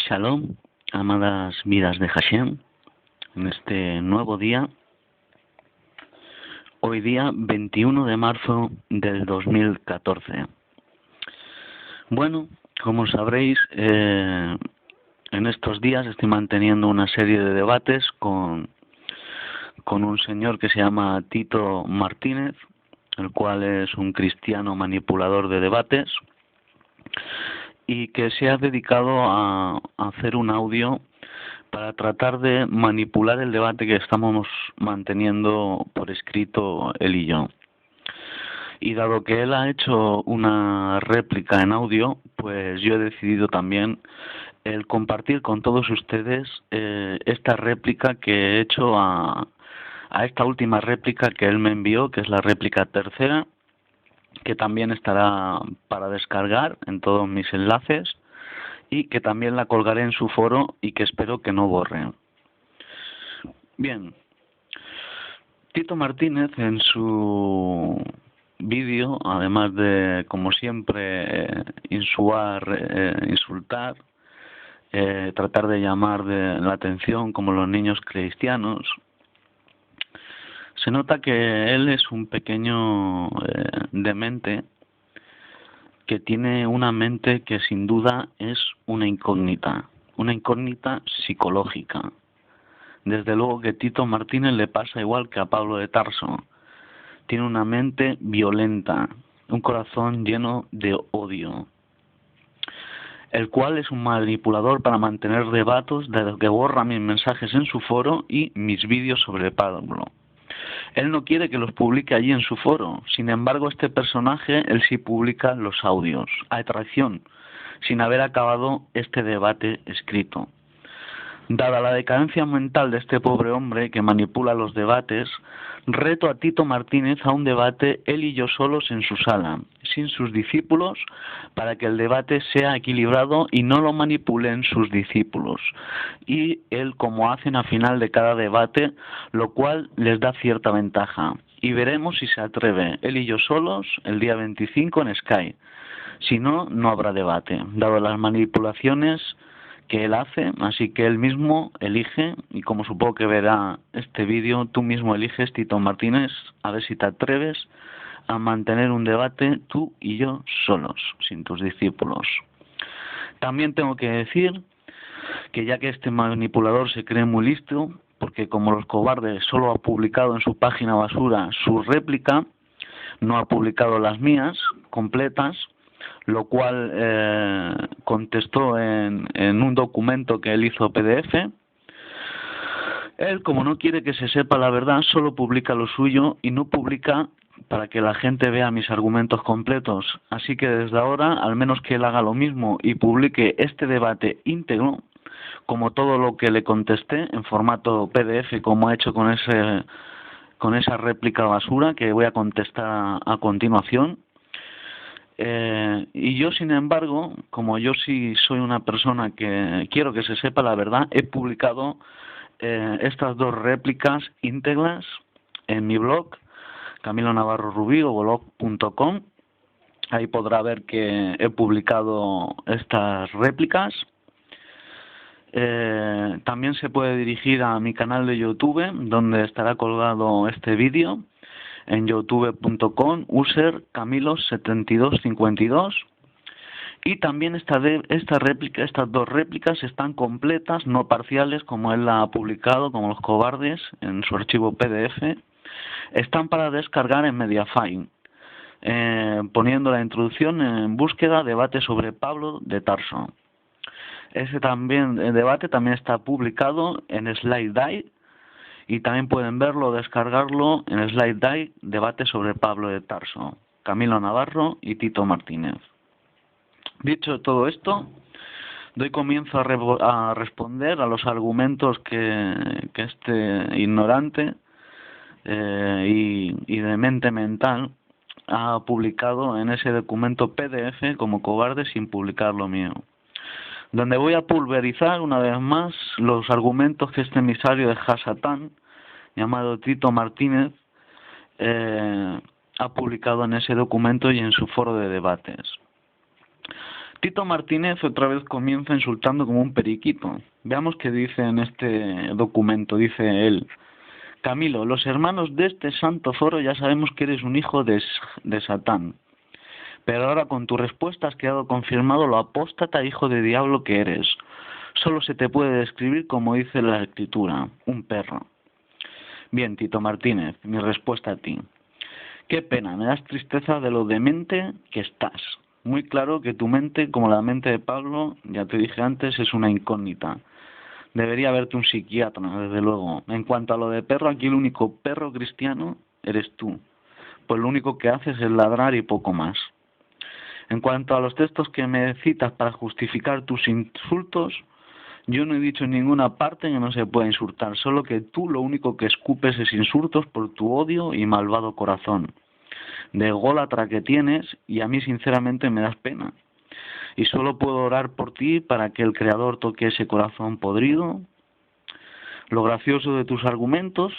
Shalom, amadas vidas de Hashem, en este nuevo día, hoy día 21 de marzo del 2014. Bueno, como sabréis, en estos días estoy manteniendo una serie de debates con un señor que se llama Tito Martínez, el cual es un cristiano manipulador de debates, y que se ha dedicado a hacer un audio para tratar de manipular el debate que estamos manteniendo por escrito él y yo. Y dado que él ha hecho una réplica en audio, pues yo he decidido también el compartir con todos ustedes esta réplica que he hecho a esta última réplica que él me envió, que es la réplica tercera, que también estará para descargar en todos mis enlaces y que también la colgaré en su foro y que espero que no borre. Bien, Tito Martínez en su vídeo, además de, como siempre, insultar, tratar de llamar la atención como los niños cristianos, se nota que él es un pequeño demente que tiene una mente que sin duda es una incógnita psicológica. Desde luego que Tito Martínez le pasa igual que a Pablo de Tarso. Tiene una mente violenta, un corazón lleno de odio, el cual es un manipulador para mantener debates, desde que borra mis mensajes en su foro y mis vídeos sobre Pablo. Él no quiere que los publique allí en su foro. Sin embargo, este personaje, él sí publica los audios, a traición, sin haber acabado este debate escrito. Dada la decadencia mental de este pobre hombre que manipula los debates, reto a Tito Martínez a un debate él y yo solos en su sala, sin sus discípulos, para que el debate sea equilibrado y no lo manipulen sus discípulos. Y él, como hacen a final de cada debate, lo cual les da cierta ventaja. Y veremos si se atreve él y yo solos el día 25 en Sky. Si no, no habrá debate, dado las manipulaciones que él hace, así que él mismo elige, y como supongo que verá este vídeo, tú mismo eliges, Tito Martínez, a ver si te atreves a mantener un debate tú y yo solos, sin tus discípulos. También tengo que decir que ya que este manipulador se cree muy listo, porque como los cobardes solo ha publicado en su página basura su réplica, no ha publicado las mías completas, lo cual contestó en un documento que él hizo PDF. Él, como no quiere que se sepa la verdad, solo publica lo suyo y no publica para que la gente vea mis argumentos completos. Así que desde ahora, al menos que él haga lo mismo y publique este debate íntegro, como todo lo que le contesté en formato PDF, como ha hecho con esa réplica basura que voy a contestar a continuación. Y yo, sin embargo, como yo sí soy una persona que quiero que se sepa la verdad, he publicado estas dos réplicas íntegras en mi blog, Camilo Navarro Rubí, o blog.com. Ahí podrá ver que he publicado estas réplicas. También se puede dirigir a mi canal de YouTube, donde estará colgado este vídeo, en youtube.com, user Camilo7252, y también estas dos réplicas están completas, no parciales como él la ha publicado, como los cobardes, en su archivo PDF. Están para descargar en Mediafire, poniendo la introducción en búsqueda debate sobre Pablo de Tarso. Ese también el debate también está publicado en SlideDie, y también pueden verlo, descargarlo en SlideDie, debate sobre Pablo de Tarso, Camilo Navarro y Tito Martínez. Dicho todo esto, doy comienzo a responder a los argumentos que este ignorante y de mente mental ha publicado en ese documento PDF como cobarde, sin publicar lo mío, donde voy a pulverizar una vez más los argumentos que este emisario de Hasatán, llamado Tito Martínez, ha publicado en ese documento y en su foro de debates. Tito Martínez otra vez comienza insultando como un periquito. Veamos qué dice en este documento. Dice él: Camilo, los hermanos de este santo foro ya sabemos que eres un hijo de Satán. Pero ahora con tu respuesta has quedado confirmado lo apóstata hijo de diablo que eres. Solo se te puede describir como dice la escritura, un perro. Bien, Tito Martínez, mi respuesta a ti. Qué pena, me das tristeza de lo demente que estás. Muy claro que tu mente, como la mente de Pablo, ya te dije antes, es una incógnita. Debería haberte un psiquiatra, desde luego. En cuanto a lo de perro, aquí el único perro cristiano eres tú. Pues lo único que haces es ladrar y poco más. En cuanto a los textos que me citas para justificar tus insultos, yo no he dicho en ninguna parte que no se pueda insultar, solo que tú lo único que escupes es insultos por tu odio y malvado corazón, de ególatra que tienes, y a mí sinceramente me das pena. Y solo puedo orar por ti para que el Creador toque ese corazón podrido. Lo gracioso de tus argumentos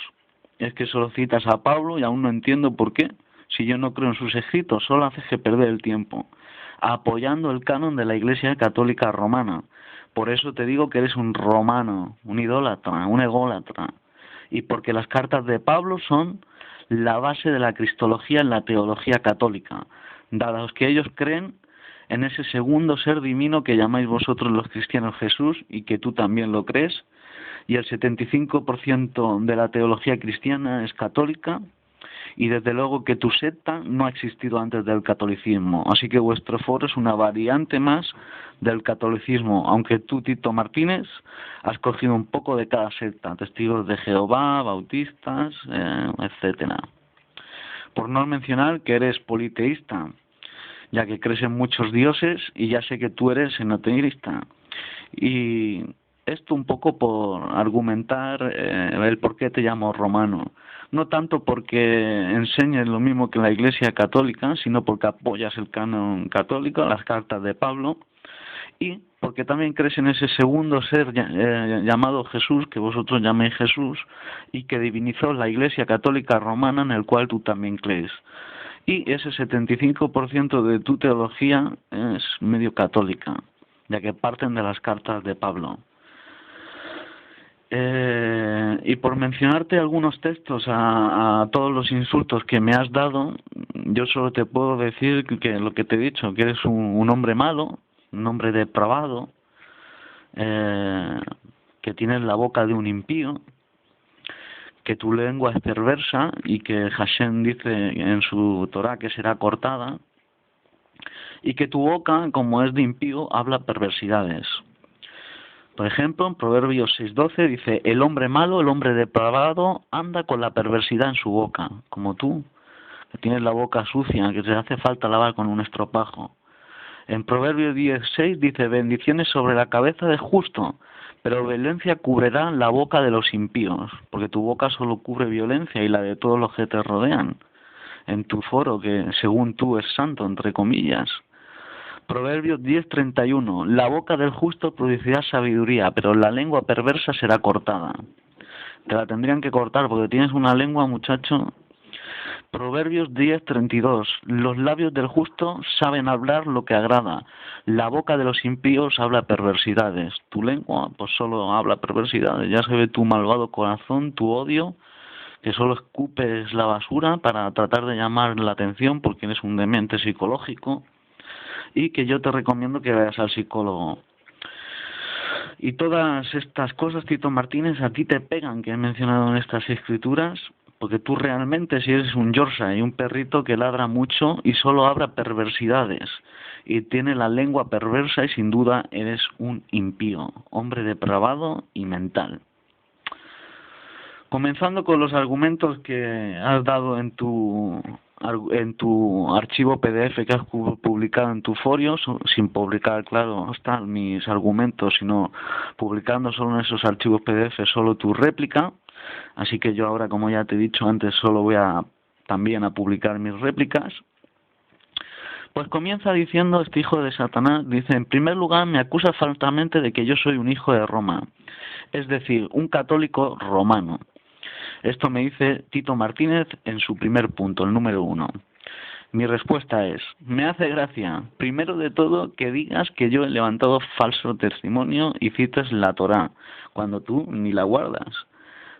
es que solo citas a Pablo y aún no entiendo por qué. Si yo no creo en sus escritos, solo haces que perder el tiempo, apoyando el canon de la Iglesia Católica Romana. Por eso te digo que eres un romano, un idólatra, un ególatra. Y porque las cartas de Pablo son la base de la cristología en la teología católica, dados que ellos creen en ese segundo ser divino que llamáis vosotros los cristianos Jesús y que tú también lo crees, y el 75% de la teología cristiana es católica, y desde luego que tu secta no ha existido antes del catolicismo, así que vuestro foro es una variante más del catolicismo, aunque tú, Tito Martínez, has cogido un poco de cada secta, testigos de Jehová, bautistas, etcétera. Por no mencionar que eres politeísta, ya que crees en muchos dioses, y ya sé que tú eres enoteísta. Y esto un poco por argumentar el por qué te llamo romano. No tanto porque enseñes lo mismo que la Iglesia Católica, sino porque apoyas el canon católico, las cartas de Pablo, y porque también crees en ese segundo ser llamado Jesús, que vosotros llaméis Jesús, y que divinizó la Iglesia Católica Romana, en el cual tú también crees. Y ese 75% de tu teología es medio católica, ya que parten de las cartas de Pablo. Y por mencionarte algunos textos a todos los insultos que me has dado, yo solo te puedo decir que lo que te he dicho, que eres un hombre malo, un hombre depravado, que tienes la boca de un impío, que tu lengua es perversa y que Hashem dice en su Torá que será cortada, y que tu boca, como es de impío, habla perversidades. Por ejemplo, en Proverbios 6:12 dice: el hombre malo, el hombre depravado, anda con la perversidad en su boca, como tú, que tienes la boca sucia, que te hace falta lavar con un estropajo. En Proverbios 10:6 dice: bendiciones sobre la cabeza del justo, pero violencia cubrirá la boca de los impíos, porque tu boca solo cubre violencia y la de todos los que te rodean, en tu foro, que según tú es santo, entre comillas. Proverbios 10:31, la boca del justo producirá sabiduría, pero la lengua perversa será cortada. Te la tendrían que cortar porque tienes una lengua, muchacho. Proverbios 10:32, los labios del justo saben hablar lo que agrada, la boca de los impíos habla perversidades. Tu lengua pues solo habla perversidades, ya se ve tu malvado corazón, tu odio, que solo escupes la basura para tratar de llamar la atención porque eres un demente psicológico, y que yo te recomiendo que vayas al psicólogo. Y todas estas cosas, Tito Martínez, a ti te pegan, que he mencionado en estas escrituras, porque tú realmente si eres un Yorkshire y un perrito que ladra mucho y solo habla perversidades y tiene la lengua perversa, y sin duda eres un impío, hombre depravado y mental. Comenzando con los argumentos que has dado en tu archivo PDF que has publicado en tu foro, sin publicar, claro, están mis argumentos, sino publicando solo en esos archivos PDF solo tu réplica. Así que yo ahora, como ya te he dicho antes, solo voy también a publicar mis réplicas. Pues comienza diciendo este hijo de Satanás, dice: en primer lugar me acusa falsamente de que yo soy un hijo de Roma, es decir, un católico romano. Esto me dice Tito Martínez en su primer punto, el número 1. Mi respuesta es, me hace gracia, primero de todo, que digas que yo he levantado falso testimonio y cites la Torá, cuando tú ni la guardas.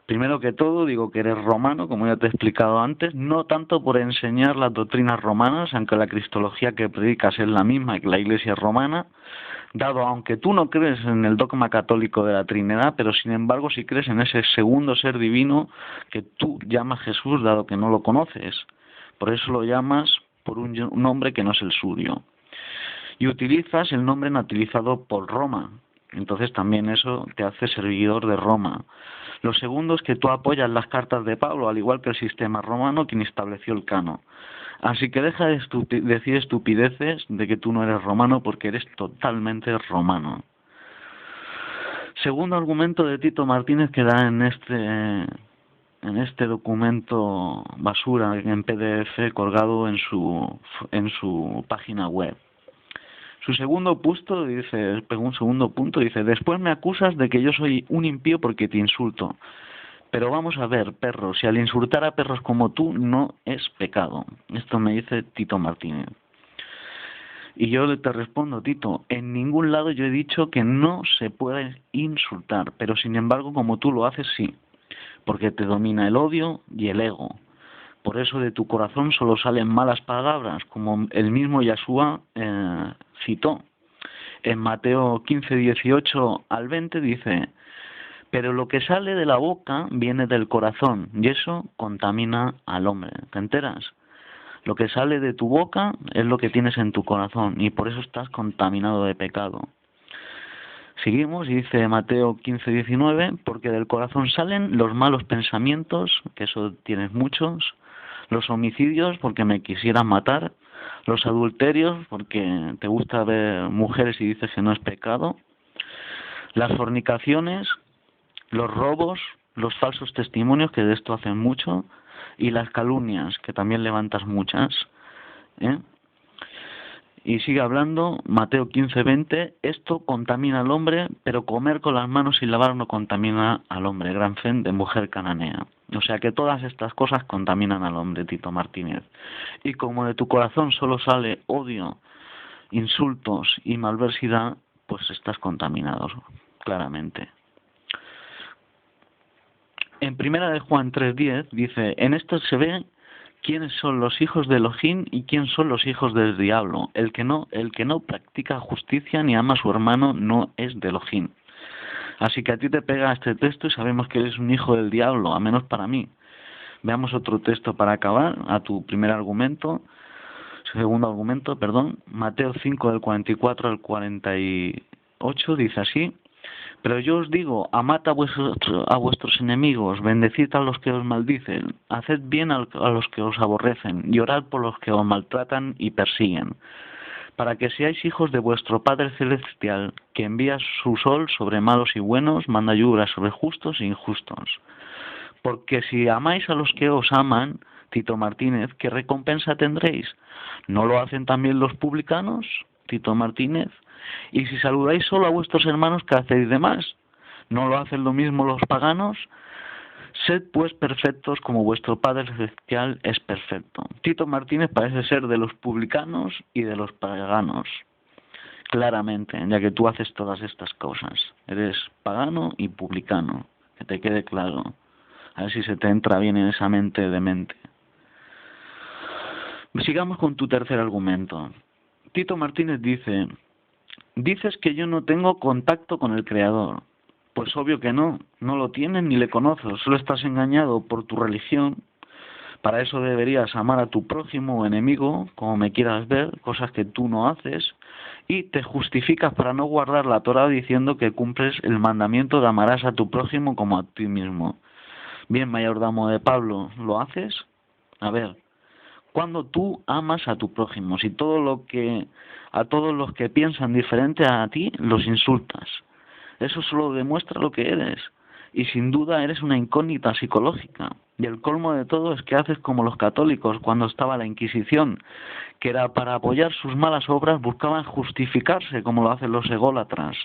Primero que todo, digo que eres romano, como ya te he explicado antes, no tanto por enseñar las doctrinas romanas, aunque la cristología que predicas es la misma que la Iglesia romana, dado aunque tú no crees en el dogma católico de la Trinidad, pero sin embargo sí crees en ese segundo ser divino que tú llamas Jesús, dado que no lo conoces. Por eso lo llamas por un nombre que no es el suyo. Y utilizas el nombre nativizado por Roma. Entonces también eso te hace servidor de Roma. Lo segundo es que tú apoyas las cartas de Pablo, al igual que el sistema romano, quien estableció el canon. Así que deja de decir estupideces de que tú no eres romano, porque eres totalmente romano. Segundo argumento de Tito Martínez que da en este documento basura en PDF colgado en su página web. Su segundo punto dice, después me acusas de que yo soy un impío porque te insulto. Pero vamos a ver, perro, si al insultar a perros como tú no es pecado. Esto me dice Tito Martínez. Y yo te respondo, Tito, en ningún lado yo he dicho que no se puede insultar, pero sin embargo, como tú lo haces, sí, porque te domina el odio y el ego. Por eso de tu corazón solo salen malas palabras, como el mismo Yeshua citó. En Mateo 15, 18 al 20 dice, pero lo que sale de la boca viene del corazón, y eso contamina al hombre. ¿Te enteras? Lo que sale de tu boca es lo que tienes en tu corazón, y por eso estás contaminado de pecado. Seguimos y dice Mateo 15, 19, porque del corazón salen los malos pensamientos, que eso tienes muchos, los homicidios, porque me quisieran matar, los adulterios, porque te gusta ver mujeres y dices que no es pecado, las fornicaciones, los robos, los falsos testimonios, que de esto hacen mucho, y las calumnias, que también levantas muchas. Y sigue hablando, Mateo 15, 20, esto contamina al hombre, pero comer con las manos sin lavar no contamina al hombre, gran fe de mujer cananea. O sea que todas estas cosas contaminan al hombre, Tito Martínez. Y como de tu corazón solo sale odio, insultos y malversidad, pues estás contaminado, claramente. En primera de Juan 3:10 dice, en esto se ve quiénes son los hijos de Elohim y quién son los hijos del diablo. El que no practica justicia ni ama a su hermano no es de Elohim. Así que a ti te pega este texto y sabemos que eres un hijo del diablo, a menos para mí. Veamos otro texto para acabar, a tu segundo argumento, Mateo 5 del 44 al 48 dice así, pero yo os digo, amad a vuestros enemigos, bendecid a los que os maldicen, haced bien a los que os aborrecen, y orad por los que os maltratan y persiguen, para que seáis hijos de vuestro Padre Celestial, que envía su sol sobre malos y buenos, manda lluvia sobre justos e injustos. Porque si amáis a los que os aman, Tito Martínez, ¿qué recompensa tendréis? ¿No lo hacen también los publicanos, Tito Martínez? Y si saludáis solo a vuestros hermanos, ¿qué hacéis de más? ¿No lo hacen lo mismo los paganos? Sed pues perfectos como vuestro Padre Celestial es perfecto. Tito Martínez parece ser de los publicanos y de los paganos, claramente, ya que tú haces todas estas cosas. Eres pagano y publicano, que te quede claro. A ver si se te entra bien en esa mente de mente. Sigamos con tu tercer argumento. Tito Martínez dice, dices que yo no tengo contacto con el Creador. Pues obvio que no lo tienes ni le conoces, solo estás engañado por tu religión. Para eso deberías amar a tu prójimo o enemigo, como me quieras ver, cosas que tú no haces, y te justificas para no guardar la Torá diciendo que cumples el mandamiento de amarás a tu prójimo como a ti mismo. Bien, mayordamo de Pablo, ¿lo haces? A ver, cuando tú amas a tu prójimo, si a todos los que piensan diferente a ti los insultas, eso solo demuestra lo que eres, y sin duda eres una incógnita psicológica. Y el colmo de todo es que haces como los católicos cuando estaba la Inquisición, que era para apoyar sus malas obras, buscaban justificarse como lo hacen los ególatras,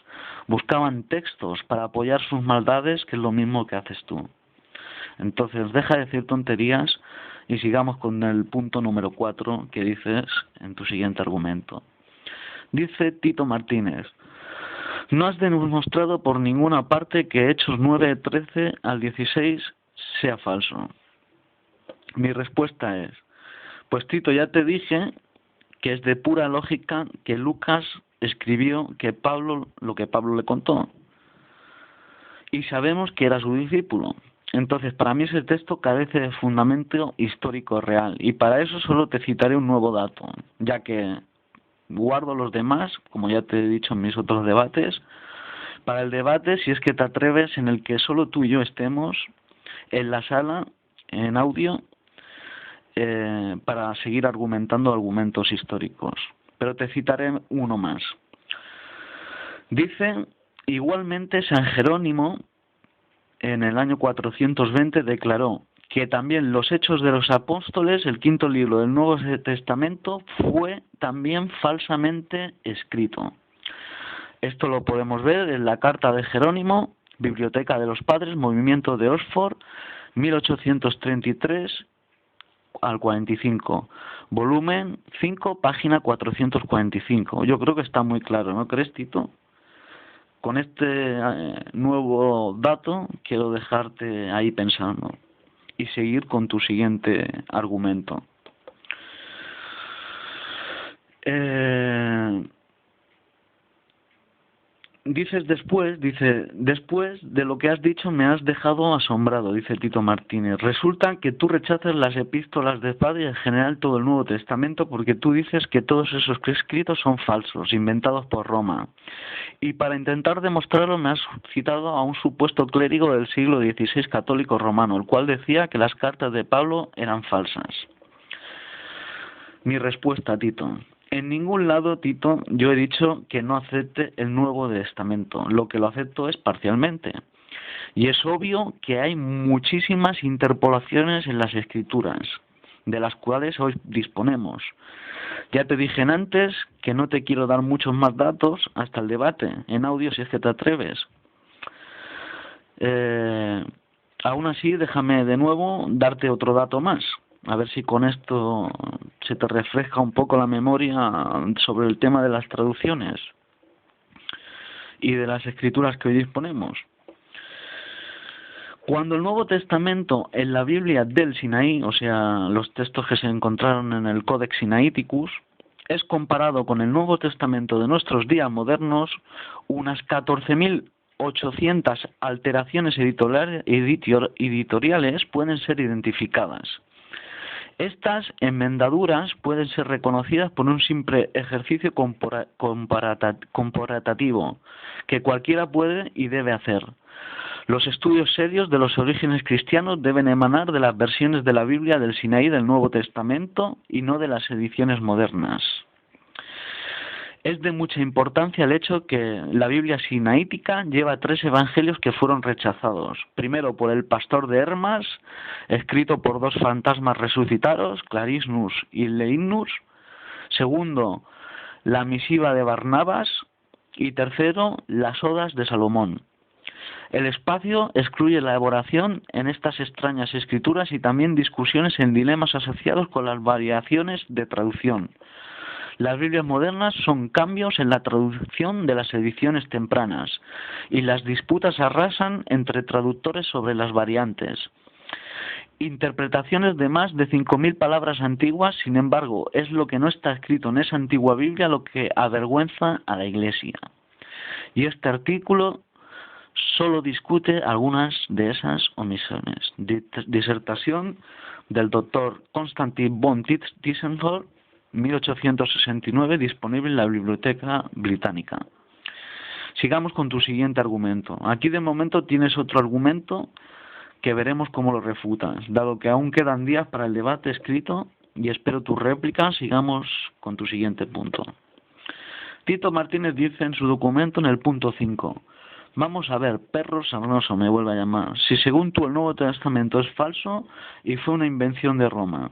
buscaban textos para apoyar sus maldades, que es lo mismo que haces tú. Entonces deja de decir tonterías Y sigamos con el punto número 4 que dices en tu siguiente argumento. Dice Tito Martínez: no has demostrado por ninguna parte que Hechos 9:13 al 16 sea falso. Mi respuesta es: pues Tito, ya te dije que es de pura lógica que Lucas escribió lo que Pablo le contó. Y sabemos que era su discípulo. Entonces, para mí ese texto carece de fundamento histórico real. Y para eso solo te citaré un nuevo dato, ya que guardo los demás, como ya te he dicho en mis otros debates, para el debate, si es que te atreves, en el que solo tú y yo estemos en la sala, en audio, para seguir argumentando argumentos históricos. Pero te citaré uno más. Dice: igualmente San Jerónimo, en el año 420, declaró que también los Hechos de los Apóstoles, el quinto libro del Nuevo Testamento, fue también falsamente escrito. Esto lo podemos ver en la carta de Jerónimo, Biblioteca de los Padres, Movimiento de Oxford, 1833 al 45, volumen 5, página 445. Yo creo que está muy claro, ¿no crees, Tito? Con este nuevo dato quiero dejarte ahí pensando y seguir con tu siguiente argumento. Después de lo que has dicho me has dejado asombrado, dice Tito Martínez. Resulta que tú rechazas las epístolas de Pablo y en general todo el Nuevo Testamento porque tú dices que todos esos escritos son falsos, inventados por Roma. Y para intentar demostrarlo me has citado a un supuesto clérigo del siglo XVI católico romano, el cual decía que las cartas de Pablo eran falsas. Mi respuesta, Tito: en ningún lado, Tito, yo he dicho que no acepte el Nuevo Testamento. Lo que lo acepto es parcialmente. Y es obvio que hay muchísimas interpolaciones en las Escrituras, de las cuales hoy disponemos. Ya te dije antes que no te quiero dar muchos más datos hasta el debate, en audio si es que te atreves. Aún así, déjame de nuevo darte otro dato más. A ver si con esto se te refresca un poco la memoria sobre el tema de las traducciones y de las escrituras que hoy disponemos. Cuando el Nuevo Testamento en la Biblia del Sinaí, o sea, los textos que se encontraron en el Codex Sinaiticus, es comparado con el Nuevo Testamento de nuestros días modernos, unas 14.800 alteraciones editoriales pueden ser identificadas. Estas enmendaduras pueden ser reconocidas por un simple ejercicio comparativo que cualquiera puede y debe hacer. Los estudios serios de los orígenes cristianos deben emanar de las versiones de la Biblia del Sinaí del Nuevo Testamento y no de las ediciones modernas. Es de mucha importancia el hecho que la Biblia sinaítica lleva 3 evangelios que fueron rechazados. Primero, por el pastor de Hermas, escrito por 2 fantasmas resucitados, Clarisnus y Leignus. Segundo, la misiva de Barnabas. Y tercero, las odas de Salomón. El espacio excluye la elaboración en estas extrañas escrituras y también discusiones en dilemas asociados con las variaciones de traducción. Las Biblias modernas son cambios en la traducción de las ediciones tempranas, y las disputas arrasan entre traductores sobre las variantes. Interpretaciones de más de 5.000 palabras antiguas, sin embargo, es lo que no está escrito en esa antigua Biblia lo que avergüenza a la Iglesia. Y este artículo solo discute algunas de esas omisiones. Disertación del doctor Konstantin von Tissenfeld, 1869, disponible en la Biblioteca Británica. Sigamos con tu siguiente argumento. Aquí de momento tienes otro argumento que veremos cómo lo refutas, dado que aún quedan días para el debate escrito y espero tu réplica. Sigamos con tu siguiente punto. Tito Martínez dice en su documento en el punto 5: vamos a ver, perro sarnoso me vuelve a llamar, si según tú el Nuevo Testamento es falso y fue una invención de Roma.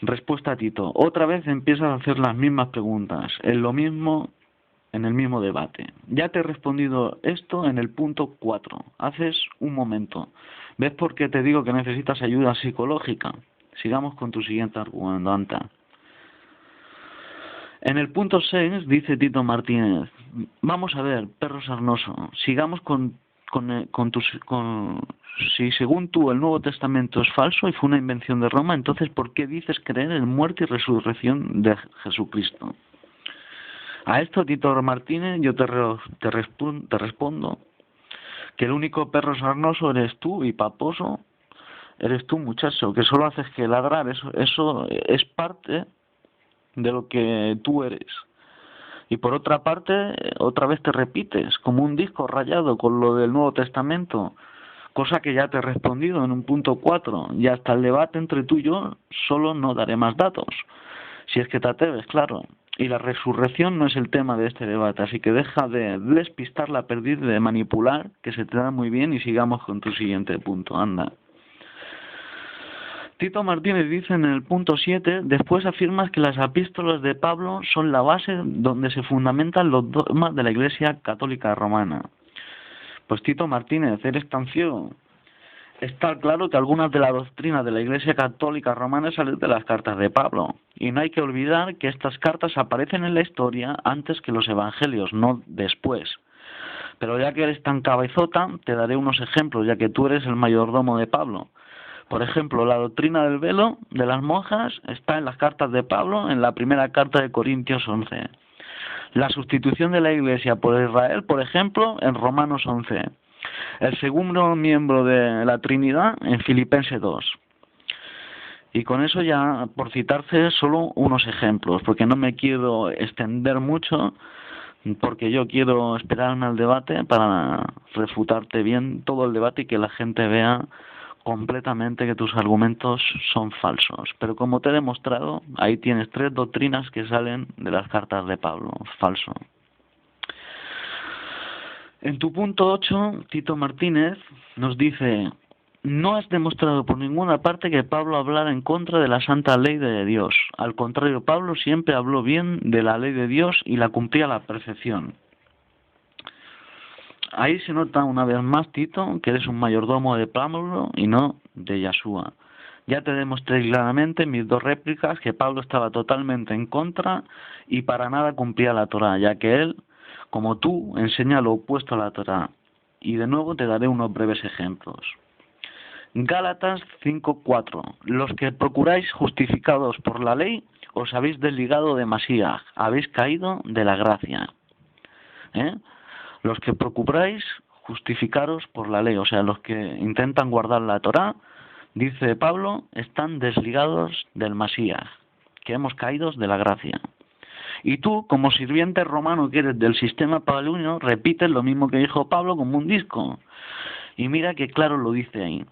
Respuesta a Tito: otra vez empiezas a hacer las mismas preguntas, en el mismo debate. Ya te he respondido esto en el punto 4, haces un momento. ¿Ves por qué te digo que necesitas ayuda psicológica? Sigamos con tu siguiente argumento, Anta. En el punto 6 dice Tito Martínez, vamos a ver, perro sarnoso, sigamos si según tú el Nuevo Testamento es falso y fue una invención de Roma, entonces ¿por qué dices creer en muerte y resurrección de Jesucristo? A esto, Tito Martínez, yo te respondo que el único perro sarnoso eres tú y paposo eres tú, muchacho, que solo haces que ladrar, eso es parte de lo que tú eres. Y por otra parte, otra vez te repites, como un disco rayado con lo del Nuevo Testamento, cosa que ya te he respondido en un punto 4, y hasta el debate entre tú y yo solo no daré más datos, si es que te atreves, claro. Y la resurrección no es el tema de este debate, así que deja de despistar la perdiz, de manipular, que se te da muy bien, y sigamos con tu siguiente punto, anda. Tito Martínez dice en el punto 7, después afirmas que las epístolas de Pablo son la base donde se fundamentan los dogmas de la Iglesia Católica Romana. Pues Tito Martínez, eres tan ciego. Está claro que algunas de las doctrinas de la Iglesia Católica Romana salen de las cartas de Pablo. Y no hay que olvidar que estas cartas aparecen en la historia antes que los evangelios, no después. Pero ya que eres tan cabezota, te daré unos ejemplos, ya que tú eres el mayordomo de Pablo. Por ejemplo, la doctrina del velo de las monjas está en las cartas de Pablo, en la primera carta de Corintios 11. La sustitución de la Iglesia por Israel, por ejemplo, en Romanos 11. El segundo miembro de la Trinidad en Filipenses 2. Y con eso ya, por citarse solo unos ejemplos, porque no me quiero extender mucho, porque yo quiero esperarme al debate para refutarte bien todo el debate y que la gente vea completamente que tus argumentos son falsos. Pero como te he demostrado, ahí tienes 3 doctrinas que salen de las cartas de Pablo. Falso. En tu punto 8, Tito Martínez nos dice, no has demostrado por ninguna parte que Pablo hablara en contra de la santa ley de Dios. Al contrario, Pablo siempre habló bien de la ley de Dios y la cumplía a la perfección. Ahí se nota una vez más, Tito, que eres un mayordomo de Pablo y no de Yeshua. Ya te demostré claramente en mis 2 réplicas que Pablo estaba totalmente en contra y para nada cumplía la Torá, ya que él, como tú, enseña lo opuesto a la Torá. Y de nuevo te daré unos breves ejemplos. Gálatas 5:4. Los que procuráis justificados por la ley, os habéis desligado de Masías, habéis caído de la gracia. Los que procuráis justificaros por la ley, o sea, los que intentan guardar la Torá, dice Pablo, están desligados del Masías, que hemos caído de la gracia. Y tú, como sirviente romano que eres del sistema paulino, repites lo mismo que dijo Pablo como un disco. Y mira que claro lo dice ahí.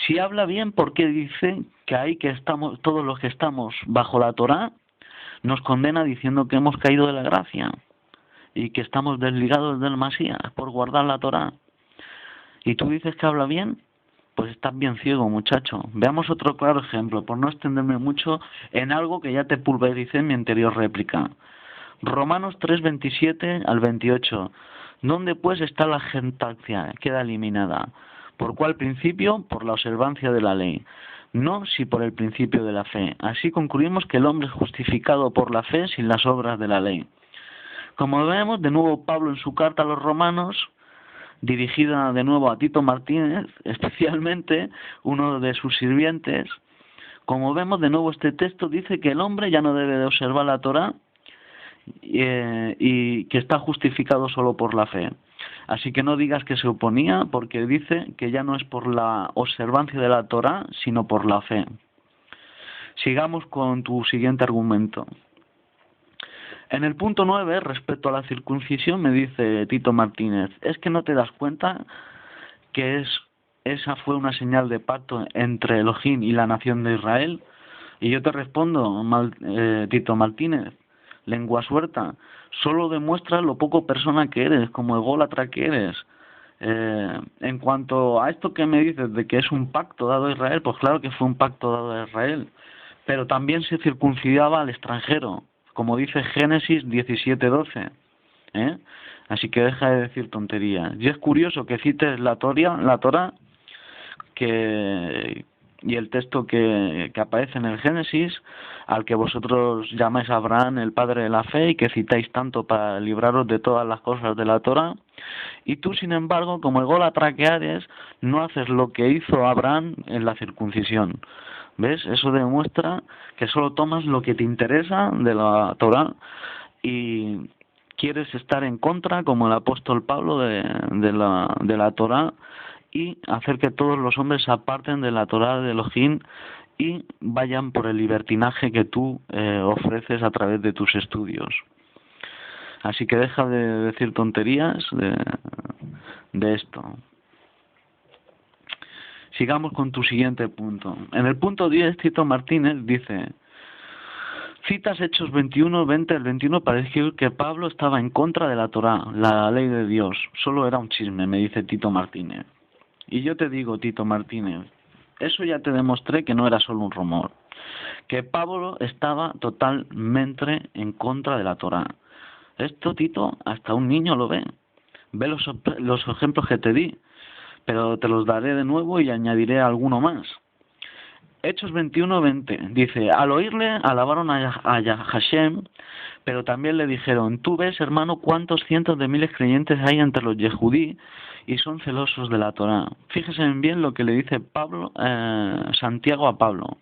Si habla bien, ¿por qué dice que ahí que estamos, todos los que estamos bajo la Torá, nos condena diciendo que hemos caído de la gracia? Y que estamos desligados del Masías por guardar la Torá. ¿Y tú dices que habla bien? Pues estás bien ciego, muchacho. Veamos otro claro ejemplo, por no extenderme mucho en algo que ya te pulvericé en mi anterior réplica. Romanos 3:27 al 28. ¿Dónde pues está la jactancia? Queda eliminada. ¿Por cuál principio? Por la observancia de la ley. No si por el principio de la fe. Así concluimos que el hombre es justificado por la fe sin las obras de la ley. Como vemos, de nuevo Pablo en su carta a los romanos, dirigida de nuevo a Tito Martínez, especialmente uno de sus sirvientes, como vemos de nuevo este texto dice que el hombre ya no debe de observar la Torá y que está justificado solo por la fe. Así que no digas que se oponía, porque dice que ya no es por la observancia de la Torá, sino por la fe. Sigamos con tu siguiente argumento. En el punto 9, respecto a la circuncisión, me dice Tito Martínez, ¿es que no te das cuenta que esa fue una señal de pacto entre Elohim y la nación de Israel? Y yo te respondo, Tito Martínez, lengua suelta, solo demuestra lo poco persona que eres, como ególatra que eres. En cuanto a esto que me dices de que es un pacto dado a Israel, pues claro que fue un pacto dado a Israel, pero también se circuncidaba al extranjero, como dice Génesis 17:12. Así que deja de decir tonterías. Y es curioso que cites la Torá y el texto que aparece en el Génesis, al que vosotros llamáis Abraham el padre de la fe y que citáis tanto para libraros de todas las cosas de la Torá, y tú, sin embargo, como ególatra que eres, no haces lo que hizo Abraham en la circuncisión. ¿Ves? Eso demuestra que solo tomas lo que te interesa de la Torá y quieres estar en contra, como el apóstol Pablo, de la Torá, y hacer que todos los hombres se aparten de la Torá de Elohim y vayan por el libertinaje que tú ofreces a través de tus estudios. Así que deja de decir tonterías de esto. Sigamos con tu siguiente punto. En el punto 10, Tito Martínez dice: citas Hechos 21, 20 al 21 para decir que Pablo estaba en contra de la Torá, la ley de Dios. Solo era un chisme, me dice Tito Martínez. Y yo te digo, Tito Martínez, eso ya te demostré que no era solo un rumor, que Pablo estaba totalmente en contra de la Torá. Esto, Tito, hasta un niño lo ve. Ve los ejemplos que te di, pero te los daré de nuevo y añadiré alguno más. Hechos 21:20 dice: al oírle alabaron a Hashem, pero también le dijeron: tú ves, hermano, cuántos cientos de miles creyentes hay entre los yehudí y son celosos de la Torá. Fíjese bien lo que le dice Santiago a Pablo.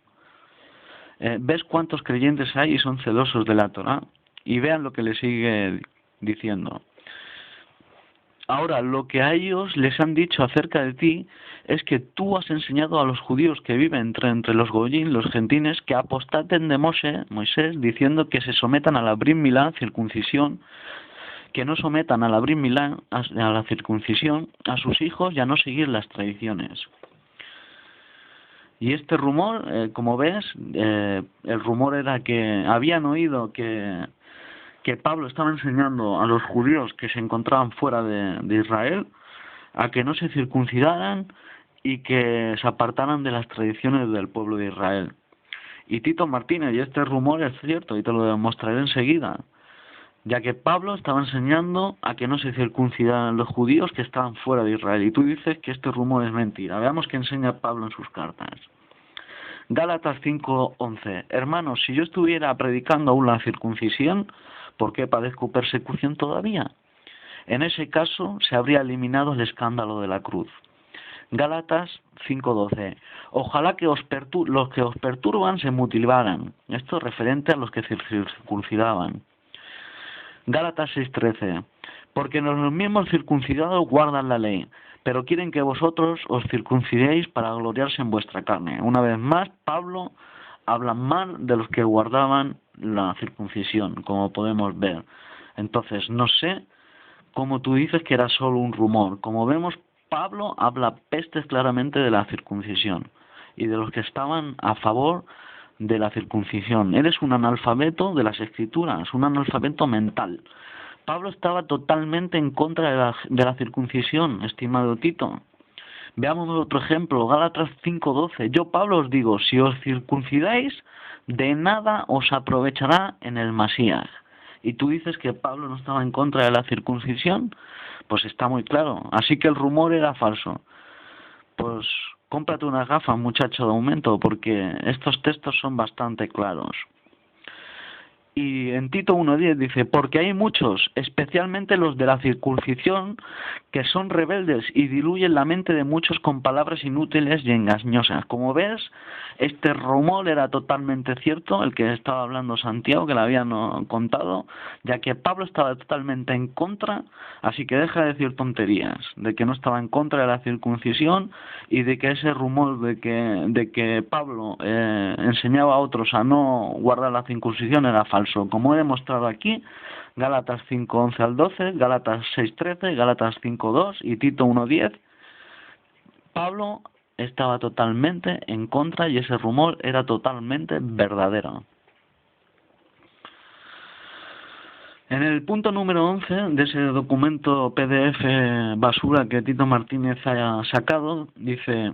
¿Ves cuántos creyentes hay y son celosos de la Torá? Y vean lo que le sigue diciendo. Ahora, lo que a ellos les han dicho acerca de ti es que tú has enseñado a los judíos que viven entre los goyim, los gentiles, que apostaten de Moisés, diciendo que se sometan a la Brit Milá, circuncisión, que no sometan a la Brit Milá, a la circuncisión, a sus hijos y a no seguir las tradiciones. Y este rumor, como ves, el rumor era que habían oído que Pablo estaba enseñando a los judíos que se encontraban fuera de Israel a que no se circuncidaran y que se apartaran de las tradiciones del pueblo de Israel. Y Tito Martínez, y este rumor es cierto y te lo demostraré enseguida, ya que Pablo estaba enseñando a que no se circuncidaran los judíos que estaban fuera de Israel, y tú dices que este rumor es mentira. Veamos qué enseña Pablo en sus cartas. Gálatas 5:11. Hermanos, si yo estuviera predicando aún la circuncisión, ¿por qué padezco persecución todavía? En ese caso se habría eliminado el escándalo de la cruz. Gálatas 5:12. Ojalá que los que os perturban se mutilaran. Esto es referente a los que se circuncidaban. Gálatas 6:13. Porque los mismos circuncidados guardan la ley, pero quieren que vosotros os circuncidéis para gloriarse en vuestra carne. Una vez más, Pablo habla mal de los que guardaban la circuncisión, como podemos ver. Entonces, no sé cómo tú dices que era solo un rumor. Como vemos, Pablo habla pestes claramente de la circuncisión y de los que estaban a favor de la circuncisión. Eres un analfabeto de las Escrituras, un analfabeto mental. Pablo estaba totalmente en contra de la circuncisión, estimado Tito. Veamos otro ejemplo, Gálatas 5:12. Yo, Pablo, os digo, si os circuncidáis, de nada os aprovechará en el Masías. Y tú dices que Pablo no estaba en contra de la circuncisión, pues está muy claro. Así que el rumor era falso. Pues cómprate unas gafas, muchacho de aumento, porque estos textos son bastante claros. Y en Tito 1:10 dice: porque hay muchos, especialmente los de la circuncisión, que son rebeldes y diluyen la mente de muchos con palabras inútiles y engañosas. Como ves, este rumor era totalmente cierto, el que estaba hablando Santiago, que le habían contado, ya que Pablo estaba totalmente en contra, así que deja de decir tonterías, de que no estaba en contra de la circuncisión y de que ese rumor de que Pablo enseñaba a otros a no guardar la circuncisión era falso. Como he demostrado aquí, Gálatas 5:11 al 12, Gálatas 6:13, Gálatas 5:2 y Tito 1:10, Pablo estaba totalmente en contra y ese rumor era totalmente verdadero. En el punto número 11 de ese documento PDF basura que Tito Martínez haya sacado, dice: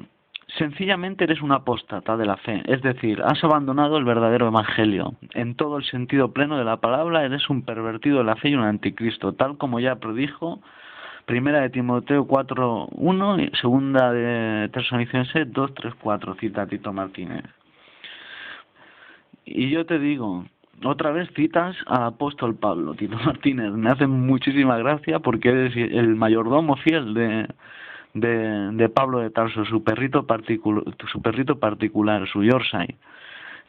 sencillamente eres un apóstata de la fe, es decir, has abandonado el verdadero evangelio. En todo el sentido pleno de la palabra, eres un pervertido de la fe y un anticristo, tal como ya predijo Primera de Timoteo 4:1 y segunda de Tesalonicenses 2:3-4, cita Tito Martínez. Y yo te digo, otra vez citas al apóstol Pablo. Tito Martínez, me hace muchísima gracia porque eres el mayordomo fiel de Pablo de Tarso, su perrito particular, su Yorkshire,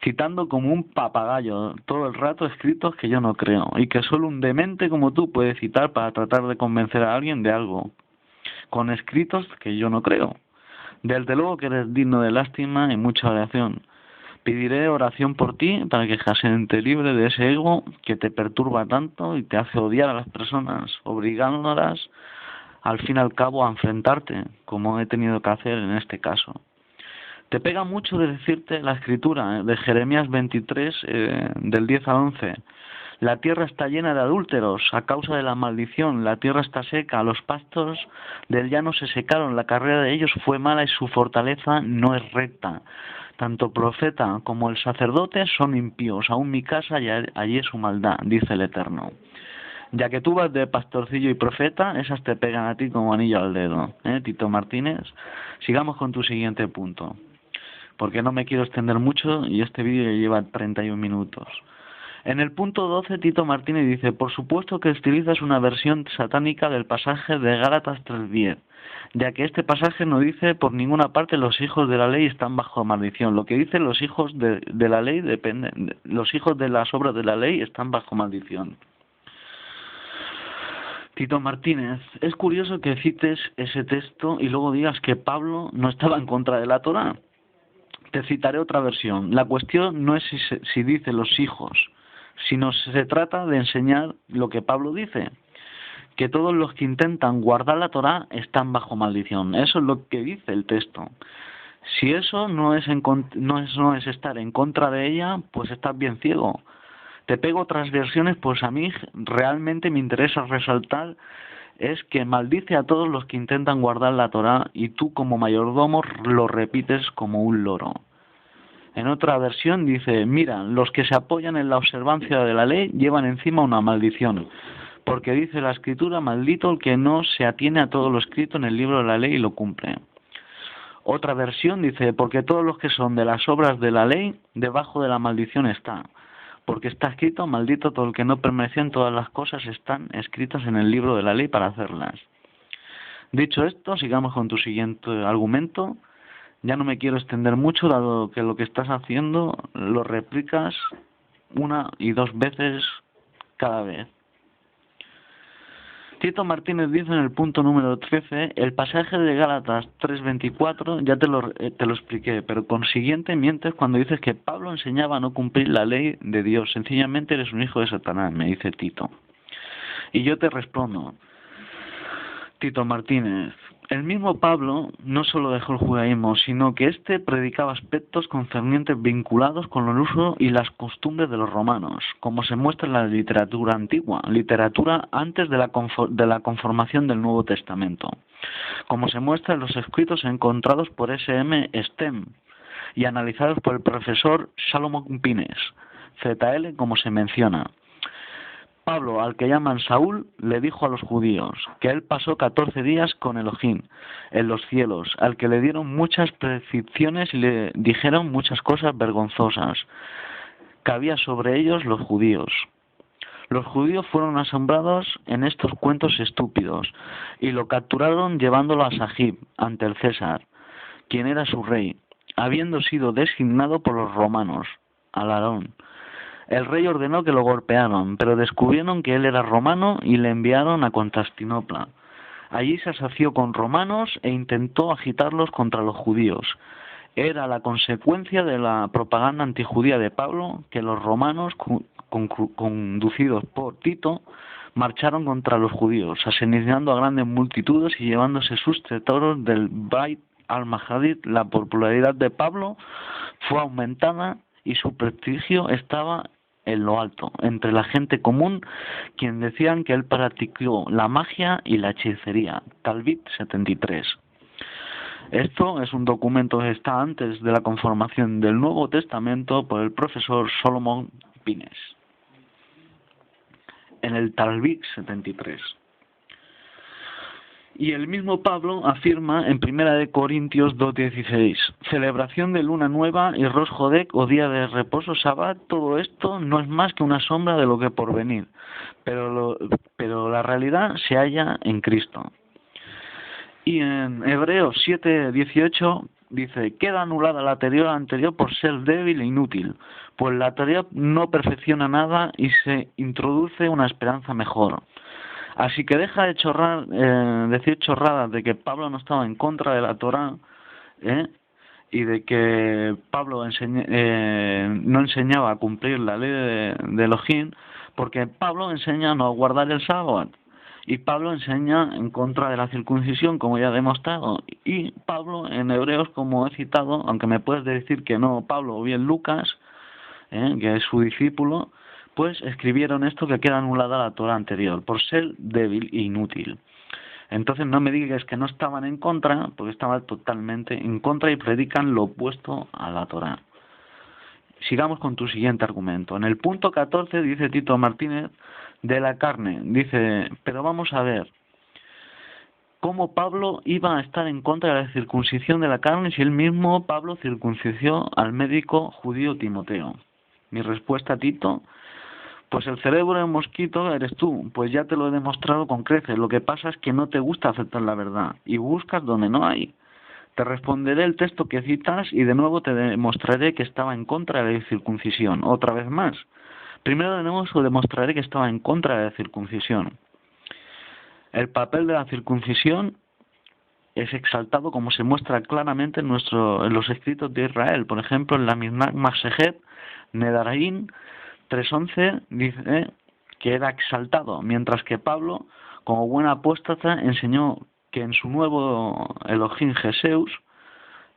citando como un papagayo todo el rato escritos que yo no creo, y que solo un demente como tú puede citar para tratar de convencer a alguien de algo, con escritos que yo no creo. Desde luego que eres digno de lástima y mucha oración. Pediré oración por ti para que Jasen te libre de ese ego que te perturba tanto y te hace odiar a las personas, obligándolas al fin y al cabo a enfrentarte, como he tenido que hacer en este caso. Te pega mucho de decirte la escritura de Jeremías 23, del 10 al 11. La tierra está llena de adúlteros a causa de la maldición, la tierra está seca, los pastos del llano se secaron, la carrera de ellos fue mala y su fortaleza no es recta. Tanto profeta como el sacerdote son impíos, aún mi casa y allí es su maldad, dice el Eterno. Ya que tú vas de pastorcillo y profeta, esas te pegan a ti como anillo al dedo, Tito Martínez. Sigamos con tu siguiente punto, porque no me quiero extender mucho y este vídeo ya lleva 31 minutos. En el punto 12, Tito Martínez dice, por supuesto que utilizas una versión satánica del pasaje de Gálatas 3:10, ya que este pasaje no dice por ninguna parte los hijos de la ley están bajo maldición. Lo que dice los hijos de la ley depende, los hijos de las obras de la ley están bajo maldición. Tito Martínez, es curioso que cites ese texto y luego digas que Pablo no estaba en contra de la Torá. Te citaré otra versión. La cuestión no es si dice los hijos, sino se trata de enseñar lo que Pablo dice, que todos los que intentan guardar la Torá están bajo maldición. Eso es lo que dice el texto. Si eso no es estar en contra de ella, pues estás bien ciego. Te pego otras versiones, pues a mí realmente me interesa resaltar es que maldice a todos los que intentan guardar la Torá y tú como mayordomo lo repites como un loro. En otra versión dice, mira, los que se apoyan en la observancia de la ley llevan encima una maldición, porque dice la Escritura, maldito el que no se atiene a todo lo escrito en el libro de la ley y lo cumple. Otra versión dice, porque todos los que son de las obras de la ley, debajo de la maldición está. Porque está escrito, maldito todo el que no permaneció en todas las cosas están escritas en el libro de la ley para hacerlas. Dicho esto, sigamos con tu siguiente argumento. Ya no me quiero extender mucho, dado que lo que estás haciendo lo replicas una y dos veces cada vez. Tito Martínez dice en el punto número 13, el pasaje de Gálatas 3:24, ya te lo expliqué, pero consiguiente mientes cuando dices que Pablo enseñaba a no cumplir la ley de Dios, sencillamente eres un hijo de Satanás, me dice Tito. Y yo te respondo, Tito Martínez, el mismo Pablo no solo dejó el judaísmo, sino que éste predicaba aspectos concernientes vinculados con el uso y las costumbres de los romanos, como se muestra en la literatura antigua, literatura antes de la conformación del Nuevo Testamento, como se muestra en los escritos encontrados por S.M. Stem y analizados por el profesor Salomón Pines, ZL como se menciona. Pablo, al que llaman Saúl, le dijo a los judíos que él pasó 14 días con Elohim en los cielos, al que le dieron muchas predicciones y le dijeron muchas cosas vergonzosas que había sobre ellos los judíos. Los judíos fueron asombrados en estos cuentos estúpidos y lo capturaron llevándolo a Sagib ante el César, quien era su rey, habiendo sido designado por los romanos, al Aarón. El rey ordenó que lo golpearan, pero descubrieron que él era romano y le enviaron a Constantinopla. Allí se asoció con romanos e intentó agitarlos contra los judíos. Era la consecuencia de la propaganda antijudía de Pablo que los romanos, conducidos por Tito, marcharon contra los judíos, asesinando a grandes multitudes y llevándose sus tesoros del Bait al-Mahadid. La popularidad de Pablo fue aumentada y su prestigio estaba en lo alto, entre la gente común, quien decían que él practicó la magia y la hechicería. Talbit 73. Esto es un documento que está antes de la conformación del Nuevo Testamento por el profesor Salomón Pines. En el Talbit 73. Y el mismo Pablo afirma en 1 Corintios 2:16, celebración de luna nueva y Rosh Jodek o día de reposo, Sabbat, todo esto no es más que una sombra de lo que por venir, pero la realidad se halla en Cristo. Y en Hebreos 7:18 dice, queda anulada la anterior por ser débil e inútil, pues la anterior no perfecciona nada y se introduce una esperanza mejor. Así que deja de decir chorradas de que Pablo no estaba en contra de la Torá, y de que Pablo no enseñaba a cumplir la ley de Elohim, porque Pablo enseña a no guardar el sábado. Y Pablo enseña en contra de la circuncisión, como ya he demostrado. Y Pablo en Hebreos, como he citado, aunque me puedes decir que no Pablo o bien Lucas, que es su discípulo, pues escribieron esto que queda anulada la Torah anterior, por ser débil e inútil. Entonces no me digas que no estaban en contra, porque estaban totalmente en contra y predican lo opuesto a la Torah. Sigamos con tu siguiente argumento. En el punto 14 dice Tito Martínez, de la carne, dice, pero vamos a ver, ¿cómo Pablo iba a estar en contra de la circuncisión de la carne si él mismo, Pablo, circuncidó al médico judío Timoteo? Mi respuesta, Tito, pues el cerebro de mosquito eres tú, pues ya te lo he demostrado con creces. Lo que pasa es que no te gusta aceptar la verdad y buscas donde no hay. Te responderé el texto que citas y de nuevo te demostraré que estaba en contra de la circuncisión. Otra vez más. Primero de nuevo demostraré que estaba en contra de la circuncisión. El papel de la circuncisión es exaltado como se muestra claramente en los escritos de Israel. Por ejemplo, en la Mishnah Masejet Nedaraim 3:11 dice que era exaltado, mientras que Pablo, como buen apóstata, enseñó que en su nuevo Elohim Jeseus,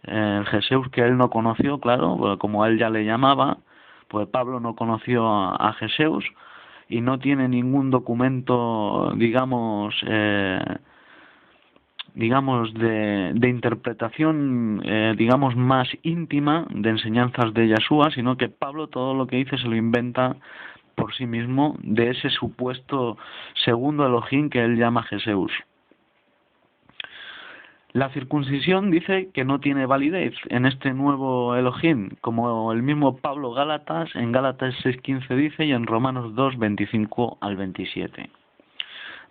el Jeseus que él no conoció, claro, como él ya le llamaba, pues Pablo no conoció a Jeseus y no tiene ningún documento, digamos de interpretación, digamos, más íntima de enseñanzas de Yeshua, sino que Pablo todo lo que dice se lo inventa por sí mismo de ese supuesto segundo Elohim que él llama Jeseus. La circuncisión dice que no tiene validez en este nuevo Elohim, como el mismo Pablo Gálatas, en Gálatas 6:15 dice y en Romanos 2:25 al 27.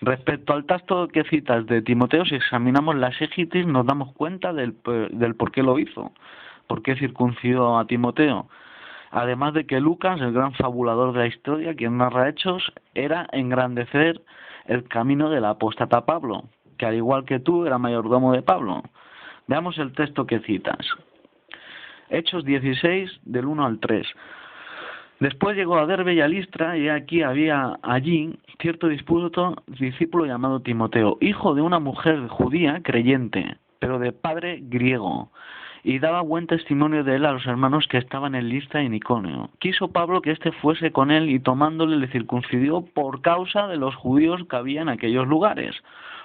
Respecto al texto que citas de Timoteo, si examinamos las egitis nos damos cuenta del por qué lo hizo, por qué circuncidó a Timoteo. Además de que Lucas, el gran fabulador de la historia, quien narra hechos, era engrandecer el camino del apóstata Pablo, que al igual que tú era mayordomo de Pablo. Veamos el texto que citas. Hechos 16, del 1 al 3. Después llegó a Derbe y a Listra, y aquí había allí cierto discípulo llamado Timoteo, hijo de una mujer judía creyente, pero de padre griego, y daba buen testimonio de él a los hermanos que estaban en Listra y en Iconio. Quiso Pablo que éste fuese con él, y tomándole le circuncidió por causa de los judíos que había en aquellos lugares,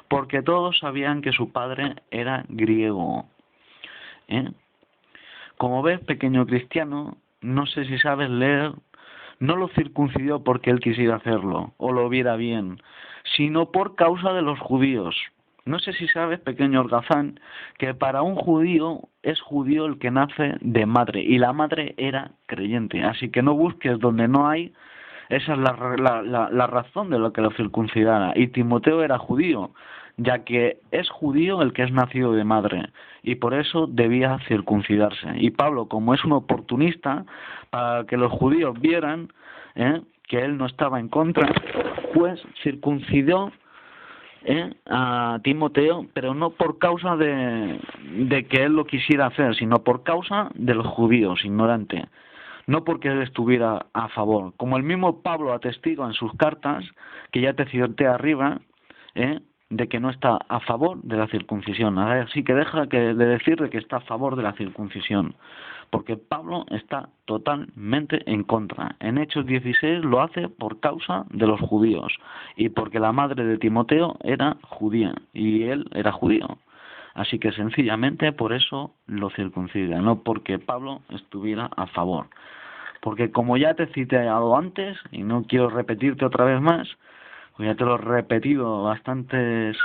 porque todos sabían que su padre era griego. Como ves, pequeño cristiano, no sé si sabes leer, no lo circuncidió porque él quisiera hacerlo o lo viera bien, sino por causa de los judíos. No sé si sabes, pequeño holgazán, que para un judío es judío el que nace de madre, y la madre era creyente. Así que no busques donde no hay. Esa es la razón de lo que lo circuncidara. Y Timoteo era judío, ya que es judío el que es nacido de madre, y por eso debía circuncidarse. Y Pablo, como es un oportunista, para que los judíos vieran que él no estaba en contra, pues circuncidó a Timoteo, pero no por causa de que él lo quisiera hacer, sino por causa de los judíos ignorantes. No porque él estuviera a favor. Como el mismo Pablo atestigua en sus cartas, que ya te cité arriba, de que no está a favor de la circuncisión. Así que deja de decir de que está a favor de la circuncisión, porque Pablo está totalmente en contra. En Hechos 16 lo hace por causa de los judíos, y porque la madre de Timoteo era judía, y él era judío. Así que sencillamente por eso lo circuncida, no porque Pablo estuviera a favor. Porque como ya te cité algo antes, y no quiero repetirte otra vez más, pues ya te lo he repetido bastantes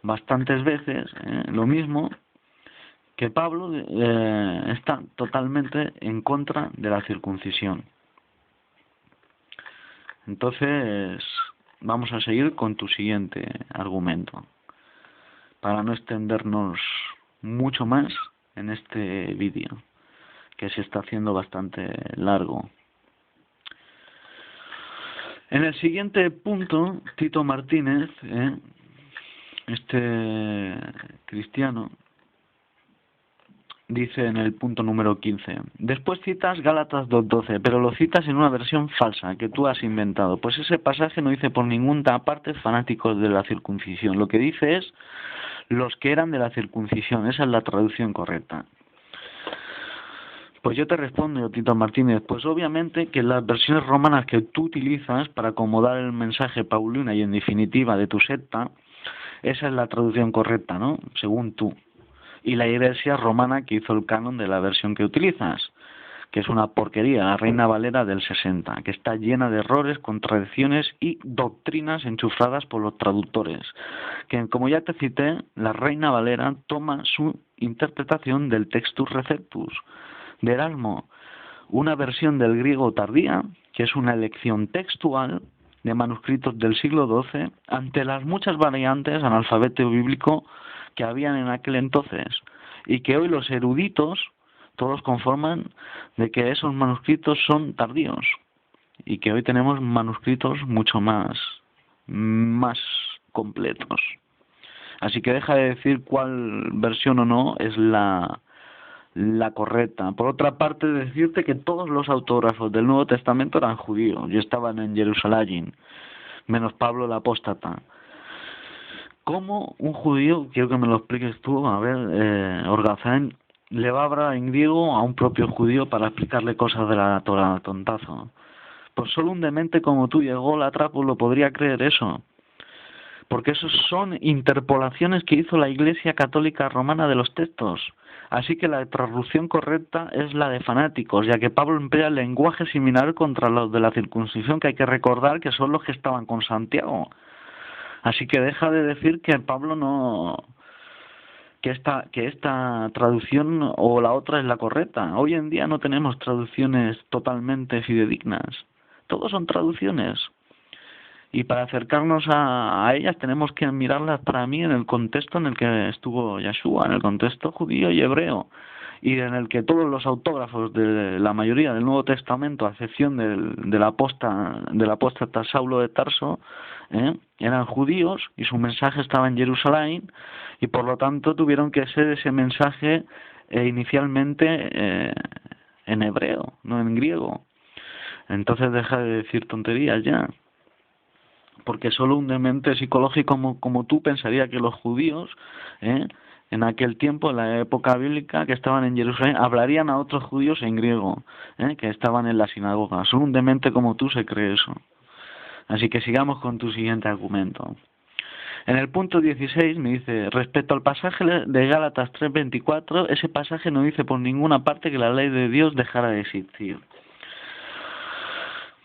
bastantes veces lo mismo, que Pablo está totalmente en contra de la circuncisión. Entonces, vamos a seguir con tu siguiente argumento, para no extendernos mucho más en este vídeo, que se está haciendo bastante largo. En el siguiente punto, Tito Martínez, este cristiano, dice en el punto número 15, después citas Gálatas 2:12, pero lo citas en una versión falsa que tú has inventado, pues ese pasaje no dice por ninguna parte fanáticos de la circuncisión, lo que dice es los que eran de la circuncisión, esa es la traducción correcta. Pues yo te respondo, Tito Martínez, pues obviamente que las versiones romanas que tú utilizas para acomodar el mensaje paulino y en definitiva de tu secta, esa es la traducción correcta, ¿no? Según tú. Y la iglesia romana que hizo el canon de la versión que utilizas, que es una porquería, la Reina Valera del 60, que está llena de errores, contradicciones y doctrinas enchufadas por los traductores, que como ya te cité, la Reina Valera toma su interpretación del Textus Receptus de Erasmo, una versión del griego tardía, que es una elección textual de manuscritos del siglo XII ante las muchas variantes al alfabeto bíblico que habían en aquel entonces y que hoy los eruditos todos conforman de que esos manuscritos son tardíos y que hoy tenemos manuscritos mucho más completos. Así que deja de decir cuál versión o no es la correcta. Por otra parte, decirte que todos los autógrafos del Nuevo Testamento eran judíos y estaban en Jerusalén, menos Pablo el apóstata. ¿Cómo un judío, quiero que me lo expliques tú, a ver, Orgazán, le va a hablar en griego a un propio judío para explicarle cosas de la Torá, tontazo? Pues solo un demente como tú y ególatra pues lo podría creer eso. Porque esos son interpolaciones que hizo la Iglesia Católica Romana de los textos. Así que la traducción correcta es la de fanáticos, ya que Pablo emplea lenguaje similar contra los de la circuncisión, que hay que recordar que son los que estaban con Santiago. Así que deja de decir que Pablo no, que esta traducción o la otra es la correcta. Hoy en día no tenemos traducciones totalmente fidedignas. Todos son traducciones. Y para acercarnos a ellas tenemos que mirarlas, para mí, en el contexto en el que estuvo Yeshua, en el contexto judío y hebreo, y en el que todos los autógrafos de la mayoría del Nuevo Testamento, a excepción del apóstata Saulo de Tarso, eran judíos y su mensaje estaba en Jerusalén, y por lo tanto tuvieron que ser ese mensaje inicialmente en hebreo, no en griego. Entonces deja de decir tonterías ya. Porque solo un demente psicológico como tú pensaría que los judíos, en aquel tiempo, en la época bíblica, que estaban en Jerusalén, hablarían a otros judíos en griego, que estaban en la sinagoga. Solo un demente como tú se cree eso. Así que sigamos con tu siguiente argumento. En el punto 16 me dice, respecto al pasaje de Gálatas 3:24, ese pasaje no dice por ninguna parte que la ley de Dios dejara de existir.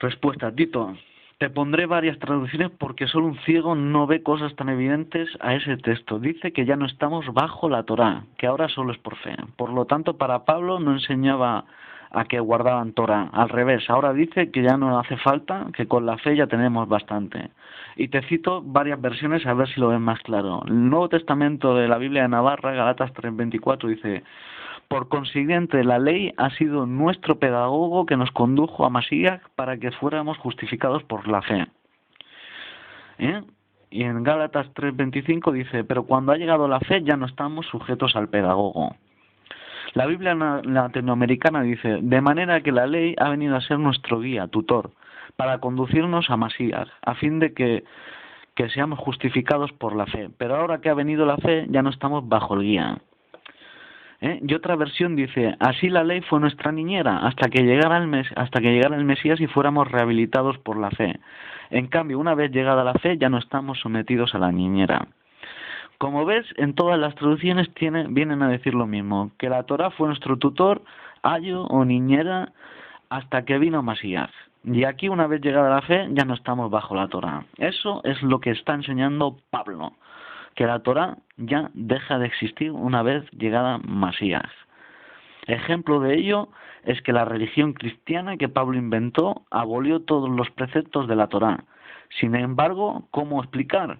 Respuesta, Tito. Te pondré varias traducciones porque solo un ciego no ve cosas tan evidentes a ese texto. Dice que ya no estamos bajo la Torá, que ahora solo es por fe. Por lo tanto, para Pablo no enseñaba a que guardaban Torá. Al revés, ahora dice que ya no hace falta, que con la fe ya tenemos bastante. Y te cito varias versiones a ver si lo ven más claro. El Nuevo Testamento de la Biblia de Navarra, Gálatas 3:24, dice: por consiguiente, la ley ha sido nuestro pedagogo que nos condujo a Masías para que fuéramos justificados por la fe. Y en Gálatas 3:25 dice, pero cuando ha llegado la fe ya no estamos sujetos al pedagogo. La Biblia latinoamericana dice, de manera que la ley ha venido a ser nuestro guía, tutor, para conducirnos a Masías, a fin de que seamos justificados por la fe. Pero ahora que ha venido la fe, ya no estamos bajo el guía. Y otra versión dice, así la ley fue nuestra niñera hasta que llegara el Mesías y fuéramos rehabilitados por la fe. En cambio, una vez llegada la fe, ya no estamos sometidos a la niñera. Como ves, en todas las traducciones vienen a decir lo mismo, que la Torá fue nuestro tutor, ayo o niñera, hasta que vino Mesías. Y aquí, una vez llegada la fe, ya no estamos bajo la Torá. Eso es lo que está enseñando Pablo. que la Torá ya deja de existir una vez llegada Masías. Ejemplo de ello es que la religión cristiana que Pablo inventó abolió todos los preceptos de la Torá. Sin embargo, ¿cómo explicar,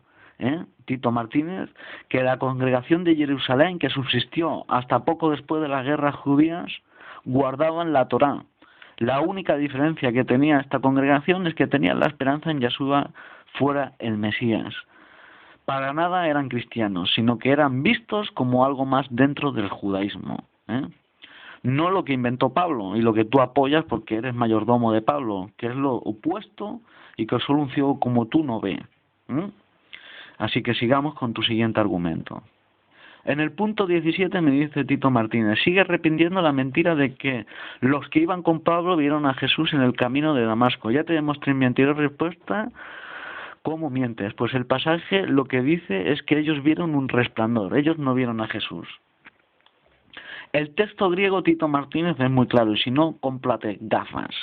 Tito Martínez, que la congregación de Jerusalén, que subsistió hasta poco después de las guerras judías, guardaban la Torá? La única diferencia que tenía esta congregación es que tenían la esperanza en Yeshua fuera el Mesías. Para nada eran cristianos, sino que eran vistos como algo más dentro del judaísmo. No lo que inventó Pablo y lo que tú apoyas porque eres mayordomo de Pablo, que es lo opuesto y que solo un ciego como tú no ve. Así que sigamos con tu siguiente argumento. En el punto 17 me dice Tito Martínez, sigue repitiendo la mentira de que los que iban con Pablo vieron a Jesús en el camino de Damasco. Ya te demostré en mi anterior respuesta cómo mientes. Pues el pasaje lo que dice es que ellos vieron un resplandor, ellos no vieron a Jesús. El texto griego, Tito Martínez, es muy claro, y si no, cómprate gafas.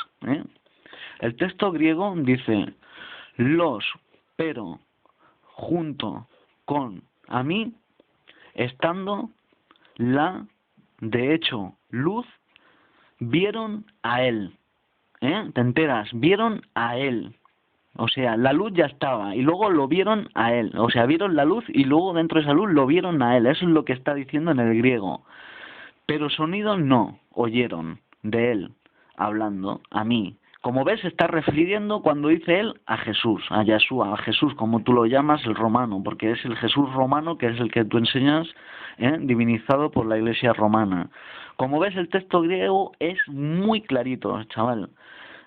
El texto griego dice, pero, junto con, a mí, estando, de hecho, luz, vieron a él. ¿Te enteras? Vieron a él. O sea, la luz ya estaba y luego lo vieron a él. O sea, vieron la luz y luego dentro de esa luz lo vieron a él. Eso es lo que está diciendo en el griego. Pero sonido no oyeron de él hablando a mí. Como ves, se está refiriendo cuando dice él a Jesús, a Yeshua, a Jesús, como tú lo llamas el romano, porque es el Jesús romano que es el que tú enseñas, divinizado por la Iglesia romana. Como ves, el texto griego es muy clarito, chaval.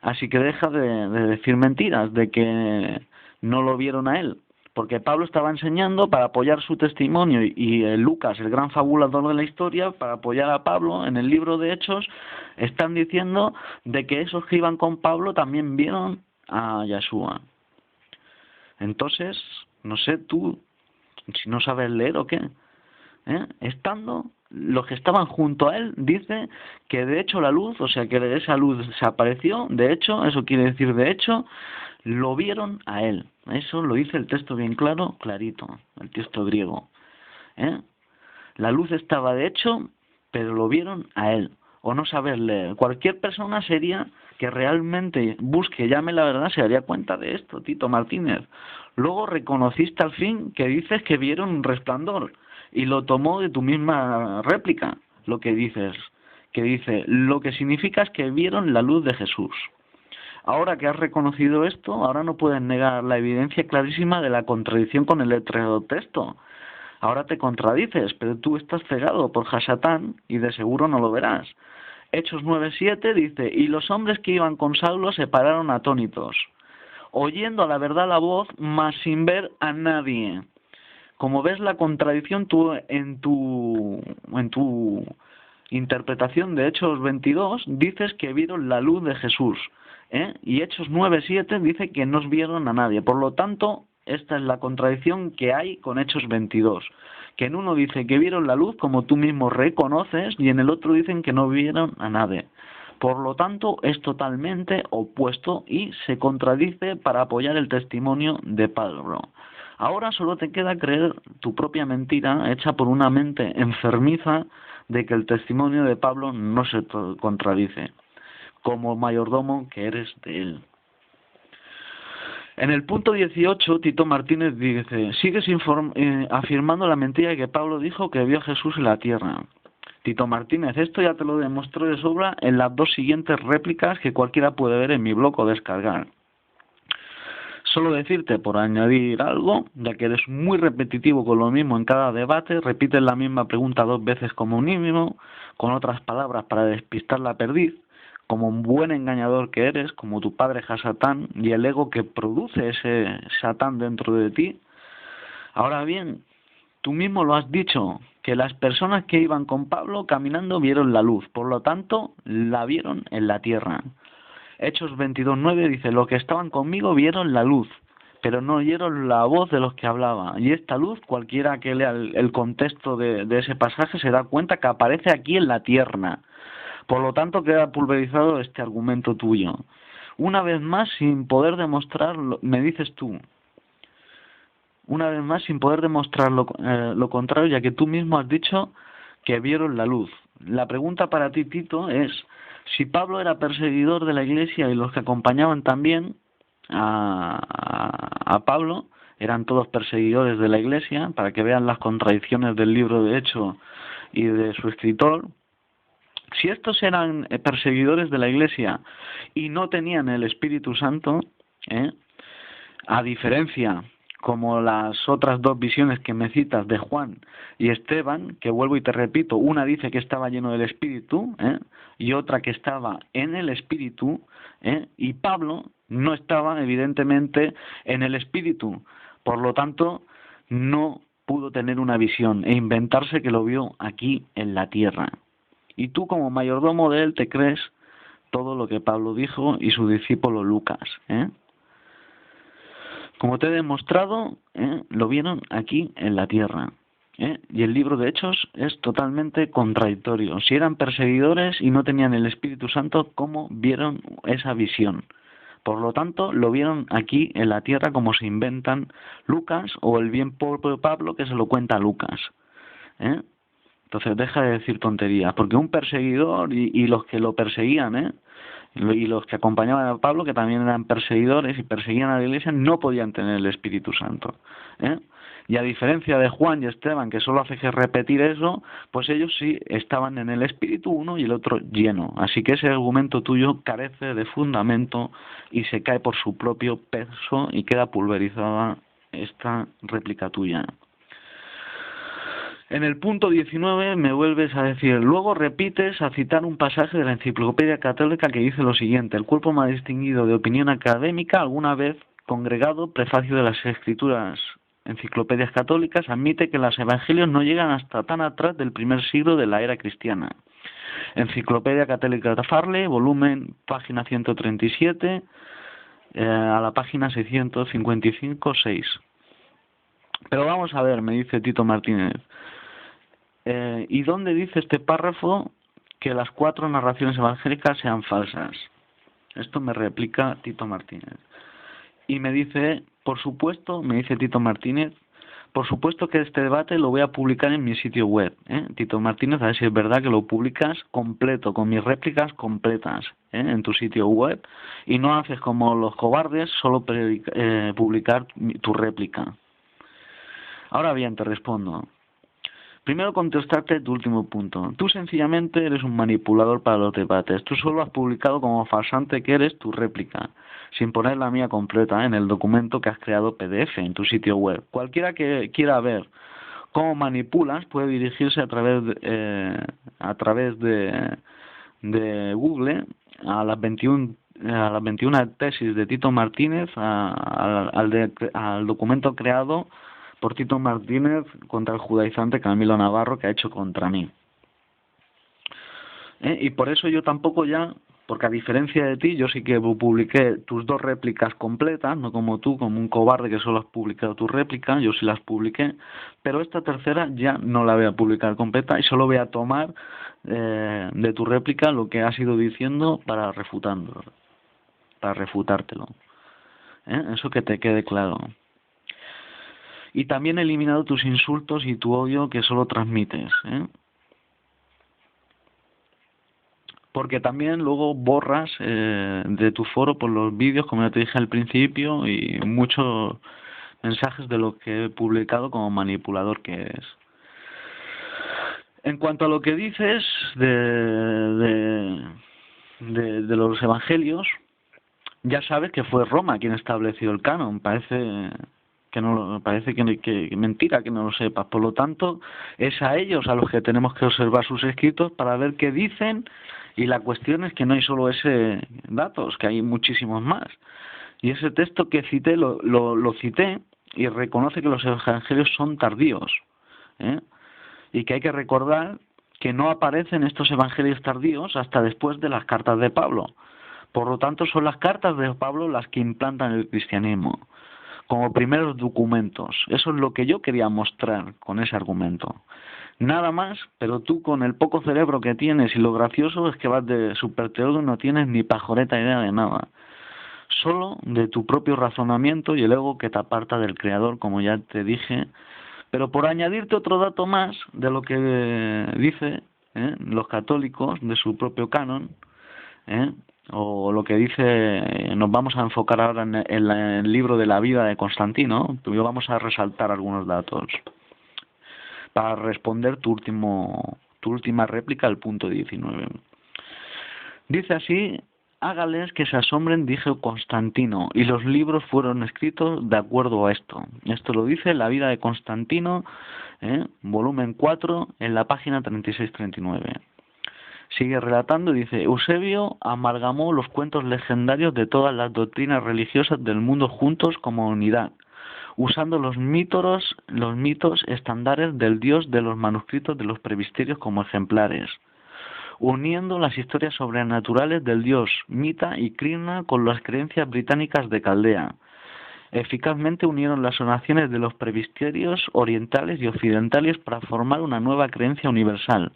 Así que deja de decir mentiras, de que no lo vieron a él. Porque Pablo estaba enseñando para apoyar su testimonio y Lucas, el gran fabulador de la historia, para apoyar a Pablo en el libro de Hechos, están diciendo de que esos que iban con Pablo también vieron a Yeshua. Entonces, no sé tú, si no sabes leer o qué, estando, los que estaban junto a él, dice que de hecho la luz, o sea que esa luz se apareció, de hecho, eso quiere decir de hecho, lo vieron a él. Eso lo dice el texto bien claro, clarito, el texto griego. La luz estaba de hecho, pero lo vieron a él. O no saber leer. Cualquier persona seria que realmente busque, llame la verdad, se daría cuenta de esto, Tito Martínez. Luego reconociste al fin que dices que vieron un resplandor y lo tomó de tu misma réplica, lo que dices, que dice, lo que significa es que vieron la luz de Jesús. Ahora que has reconocido esto, ahora no puedes negar la evidencia clarísima de la contradicción con el texto. Ahora te contradices, pero tú estás cegado por Hasatán y de seguro no lo verás. Hechos 9:7 dice, y los hombres que iban con Saulo se pararon atónitos, oyendo a la verdad la voz, mas sin ver a nadie. Como ves la contradicción tú en tu interpretación de Hechos 22, dices que vieron la luz de Jesús. Y Hechos 9:7 dice que no vieron a nadie. Por lo tanto, esta es la contradicción que hay con Hechos 22. Que en uno dice que vieron la luz, como tú mismo reconoces, y en el otro dicen que no vieron a nadie. Por lo tanto, es totalmente opuesto y se contradice para apoyar el testimonio de Pablo. Ahora solo te queda creer tu propia mentira hecha por una mente enfermiza de que el testimonio de Pablo no se contradice, como mayordomo que eres de él. En el punto 18, Tito Martínez dice, sigues afirmando la mentira de que Pablo dijo que vio a Jesús en la tierra. Tito Martínez, esto ya te lo demostró de sobra en las dos siguientes réplicas que cualquiera puede ver en mi blog o descargar. Solo decirte, por añadir algo, ya que eres muy repetitivo con lo mismo en cada debate, repites la misma pregunta 2 veces como mínimo, con otras palabras para despistar la perdiz, como un buen engañador que eres, como tu padre Hasatán, y el ego que produce ese Satán dentro de ti. Ahora bien, tú mismo lo has dicho, que las personas que iban con Pablo caminando vieron la luz, por lo tanto, la vieron en la tierra. Hechos 22:9 dice, los que estaban conmigo vieron la luz, pero no oyeron la voz de los que hablaba. Y esta luz, cualquiera que lea el contexto de ese pasaje se da cuenta que aparece aquí en la tierra. Por lo tanto, queda pulverizado este argumento tuyo. Una vez más, sin poder demostrar, me dices tú, una vez más sin poder demostrar lo contrario, ya que tú mismo has dicho que vieron la luz. La pregunta para ti, Tito, es si Pablo era perseguidor de la Iglesia y los que acompañaban también a Pablo eran todos perseguidores de la Iglesia, para que vean las contradicciones del libro de Hechos y de su escritor. Si estos eran perseguidores de la Iglesia y no tenían el Espíritu Santo, a diferencia como las otras dos visiones que me citas de Juan y Esteban, que vuelvo y te repito, una dice que estaba lleno del Espíritu, y otra que estaba en el Espíritu, y Pablo no estaba evidentemente en el Espíritu, por lo tanto no pudo tener una visión e inventarse que lo vio aquí en la tierra. Y tú como mayordomo de él te crees todo lo que Pablo dijo y su discípulo Lucas, Como te he demostrado, lo vieron aquí en la tierra. Y el libro de Hechos es totalmente contradictorio. Si eran perseguidores y no tenían el Espíritu Santo, ¿cómo vieron esa visión? Por lo tanto, lo vieron aquí en la tierra como se inventan Lucas o el bien propio Pablo que se lo cuenta a Lucas. Entonces deja de decir tonterías, porque un perseguidor y los que lo perseguían, y los que acompañaban a Pablo, que también eran perseguidores y perseguían a la Iglesia, no podían tener el Espíritu Santo. Y a diferencia de Juan y Esteban, que solo hace que repetir eso, pues ellos sí estaban en el Espíritu uno y el otro lleno. Así que ese argumento tuyo carece de fundamento y se cae por su propio peso y queda pulverizada esta réplica tuya. En el punto 19 me vuelves a decir, luego repites a citar un pasaje de la Enciclopedia Católica que dice lo siguiente: el cuerpo más distinguido de opinión académica, alguna vez congregado, prefacio de las Escrituras, Enciclopedias Católicas, admite que los evangelios no llegan hasta tan atrás del primer siglo de la era cristiana. Enciclopedia Católica de Farley, volumen, página 137, a la página 655-6. Pero vamos a ver, me dice Tito Martínez, ¿y dónde dice este párrafo que las 4 narraciones evangélicas sean falsas? Esto me replica Tito Martínez. Y me dice, por supuesto, me dice Tito Martínez, por supuesto que este debate lo voy a publicar en mi sitio web. Tito Martínez, a ver si es verdad que lo publicas completo, con mis réplicas completas, en tu sitio web, y no haces como los cobardes, solo publicar tu réplica. Ahora bien, te respondo. Primero contestarte tu último punto. Tú sencillamente eres un manipulador para los debates. Tú solo has publicado como farsante que eres tu réplica, sin poner la mía completa en el documento que has creado PDF en tu sitio web. Cualquiera que quiera ver cómo manipulas puede dirigirse a través de Google a las 21 tesis de Tito Martínez, al documento creado por Tito Martínez contra el judaizante Camilo Navarro que ha hecho contra mí. Y por eso yo tampoco ya, porque a diferencia de ti, yo sí que publiqué tus 2 réplicas completas, no como tú, como un cobarde que solo has publicado tu réplica, yo sí las publiqué, pero esta tercera ya no la voy a publicar completa y solo voy a tomar de tu réplica lo que has ido diciendo para refutártelo. Eso que te quede claro. Y también he eliminado tus insultos y tu odio que solo transmites, porque también luego borras de tu foro por los vídeos, como ya te dije al principio, y muchos mensajes de lo que he publicado como manipulador que eres. En cuanto a lo que dices de los evangelios, ya sabes que fue Roma quien estableció el canon. Parece que mentira que no lo sepas. Por lo tanto, es a ellos a los que tenemos que observar sus escritos para ver qué dicen, y la cuestión es que no hay solo ese datos, que hay muchísimos más. Y ese texto que cité lo cité y reconoce que los evangelios son tardíos, y que hay que recordar que no aparecen estos evangelios tardíos hasta después de las cartas de Pablo. Por lo tanto, son las cartas de Pablo las que implantan el cristianismo como primeros documentos. Eso es lo que yo quería mostrar con ese argumento. Nada más, pero tú con el poco cerebro que tienes y lo gracioso es que vas de superteólogo y no tienes ni pajoreta idea de nada. solo de tu propio razonamiento y el ego que te aparta del Creador, como ya te dije. Pero por añadirte otro dato más de lo que dice los católicos de su propio canon, o lo que dice, nos vamos a enfocar ahora en el libro de la vida de Constantino, pero vamos a resaltar algunos datos para responder tu última réplica al punto 19. Dice así: hágales que se asombren, dijo Constantino, y los libros fueron escritos de acuerdo a esto. Esto lo dice La vida de Constantino, volumen 4, en la página 36-39. Sigue relatando y dice: Eusebio amalgamó los cuentos legendarios de todas las doctrinas religiosas del mundo juntos como unidad, usando los mitos estándares del dios de los manuscritos de los presbiterios como ejemplares, uniendo las historias sobrenaturales del dios Mita y Krishna con las creencias británicas de Caldea. Eficazmente unieron las oraciones de los presbiterios orientales y occidentales para formar una nueva creencia universal.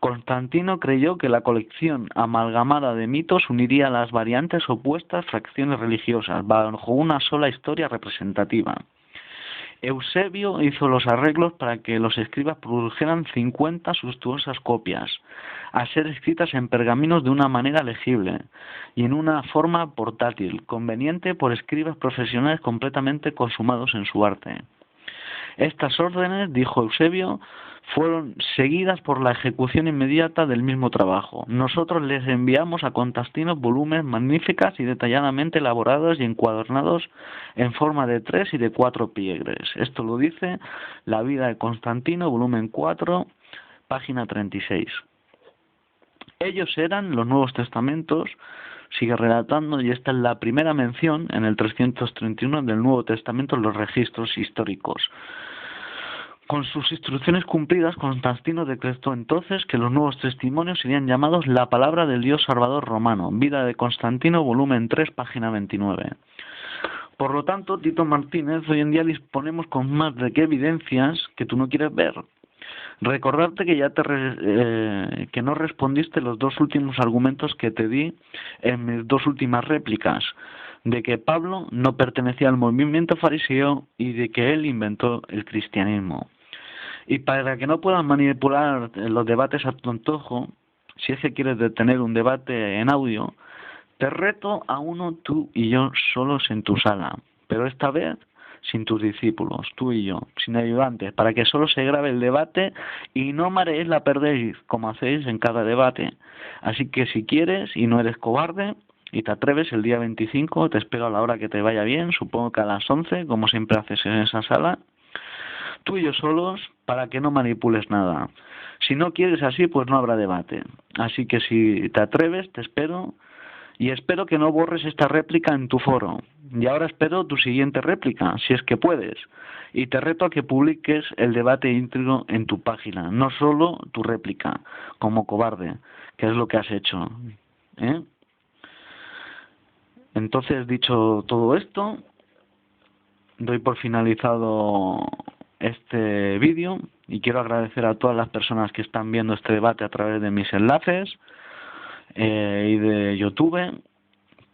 Constantino creyó que la colección amalgamada de mitos uniría las variantes opuestas fracciones religiosas bajo una sola historia representativa. Eusebio hizo los arreglos para que los escribas produjeran 50 suntuosas copias, a ser escritas en pergaminos de una manera legible y en una forma portátil, conveniente por escribas profesionales completamente consumados en su arte. Estas órdenes, dijo Eusebio, fueron seguidas por la ejecución inmediata del mismo trabajo. Nosotros les enviamos a Constantino volúmenes magníficas y detalladamente elaborados y encuadernados en forma de 3 y de 4 pliegres. Esto lo dice La vida de Constantino, volumen 4, página 36. Ellos eran los Nuevos Testamentos. Sigue relatando, y esta es la primera mención en el 331 del Nuevo Testamento en los registros históricos. Con sus instrucciones cumplidas, Constantino decretó entonces que los nuevos testimonios serían llamados la palabra del Dios Salvador romano. Vida de Constantino, volumen 3, página 29. Por lo tanto, Tito Martínez, hoy en día disponemos con más de qué evidencias que tú no quieres ver. Recordarte que que no respondiste los dos últimos argumentos que te di en mis dos últimas réplicas, de que Pablo no pertenecía al movimiento fariseo y de que él inventó el cristianismo. Y para que no puedas manipular los debates a tu antojo, si es que quieres detener un debate en audio, te reto a uno tú y yo solos en tu sala, pero esta vez sin tus discípulos, tú y yo, sin ayudantes, para que solo se grabe el debate y no mareéis la perderís, como hacéis en cada debate. Así que si quieres y no eres cobarde y te atreves, el día 25, te espero a la hora que te vaya bien, supongo que a las 11, como siempre haces en esa sala, tú y yo solos, para que no manipules nada. Si no quieres así, pues no habrá debate. Así que si te atreves, te espero. Y espero que no borres esta réplica en tu foro. Y ahora espero tu siguiente réplica, si es que puedes. Y te reto a que publiques el debate íntegro en tu página, no solo tu réplica, como cobarde, que es lo que has hecho. Entonces, dicho todo esto, doy por finalizado este vídeo y quiero agradecer a todas las personas que están viendo este debate a través de mis enlaces y de YouTube,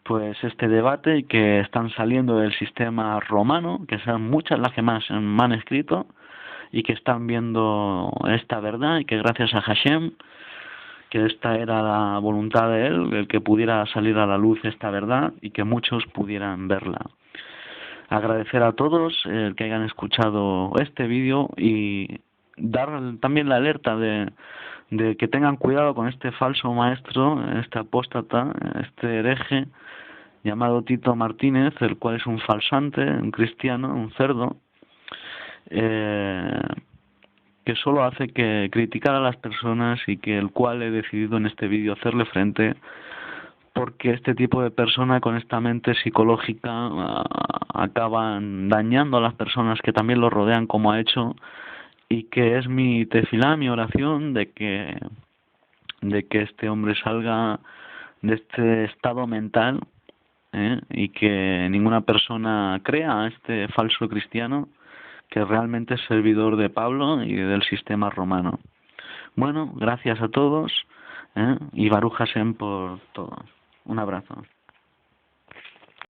pues este debate, y que están saliendo del sistema romano, que son muchas las que más me han escrito y que están viendo esta verdad, y que gracias a Hashem, que esta era la voluntad de él, el que pudiera salir a la luz esta verdad y que muchos pudieran verla. Agradecer a todos el que hayan escuchado este vídeo y dar también la alerta de que tengan cuidado con este falso maestro, este apóstata, este hereje llamado Tito Martínez, el cual es un falsante, un cristiano, un cerdo, que solo hace que criticar a las personas, y que el cual he decidido en este vídeo hacerle frente, porque este tipo de persona con esta mente psicológica acaban dañando a las personas que también lo rodean, como ha hecho, y que es mi tefilá, mi oración, de que este hombre salga de este estado mental, y que ninguna persona crea a este falso cristiano que realmente es servidor de Pablo y del sistema romano. Bueno, gracias a todos, y Baruch Hashem por todo. Un abrazo.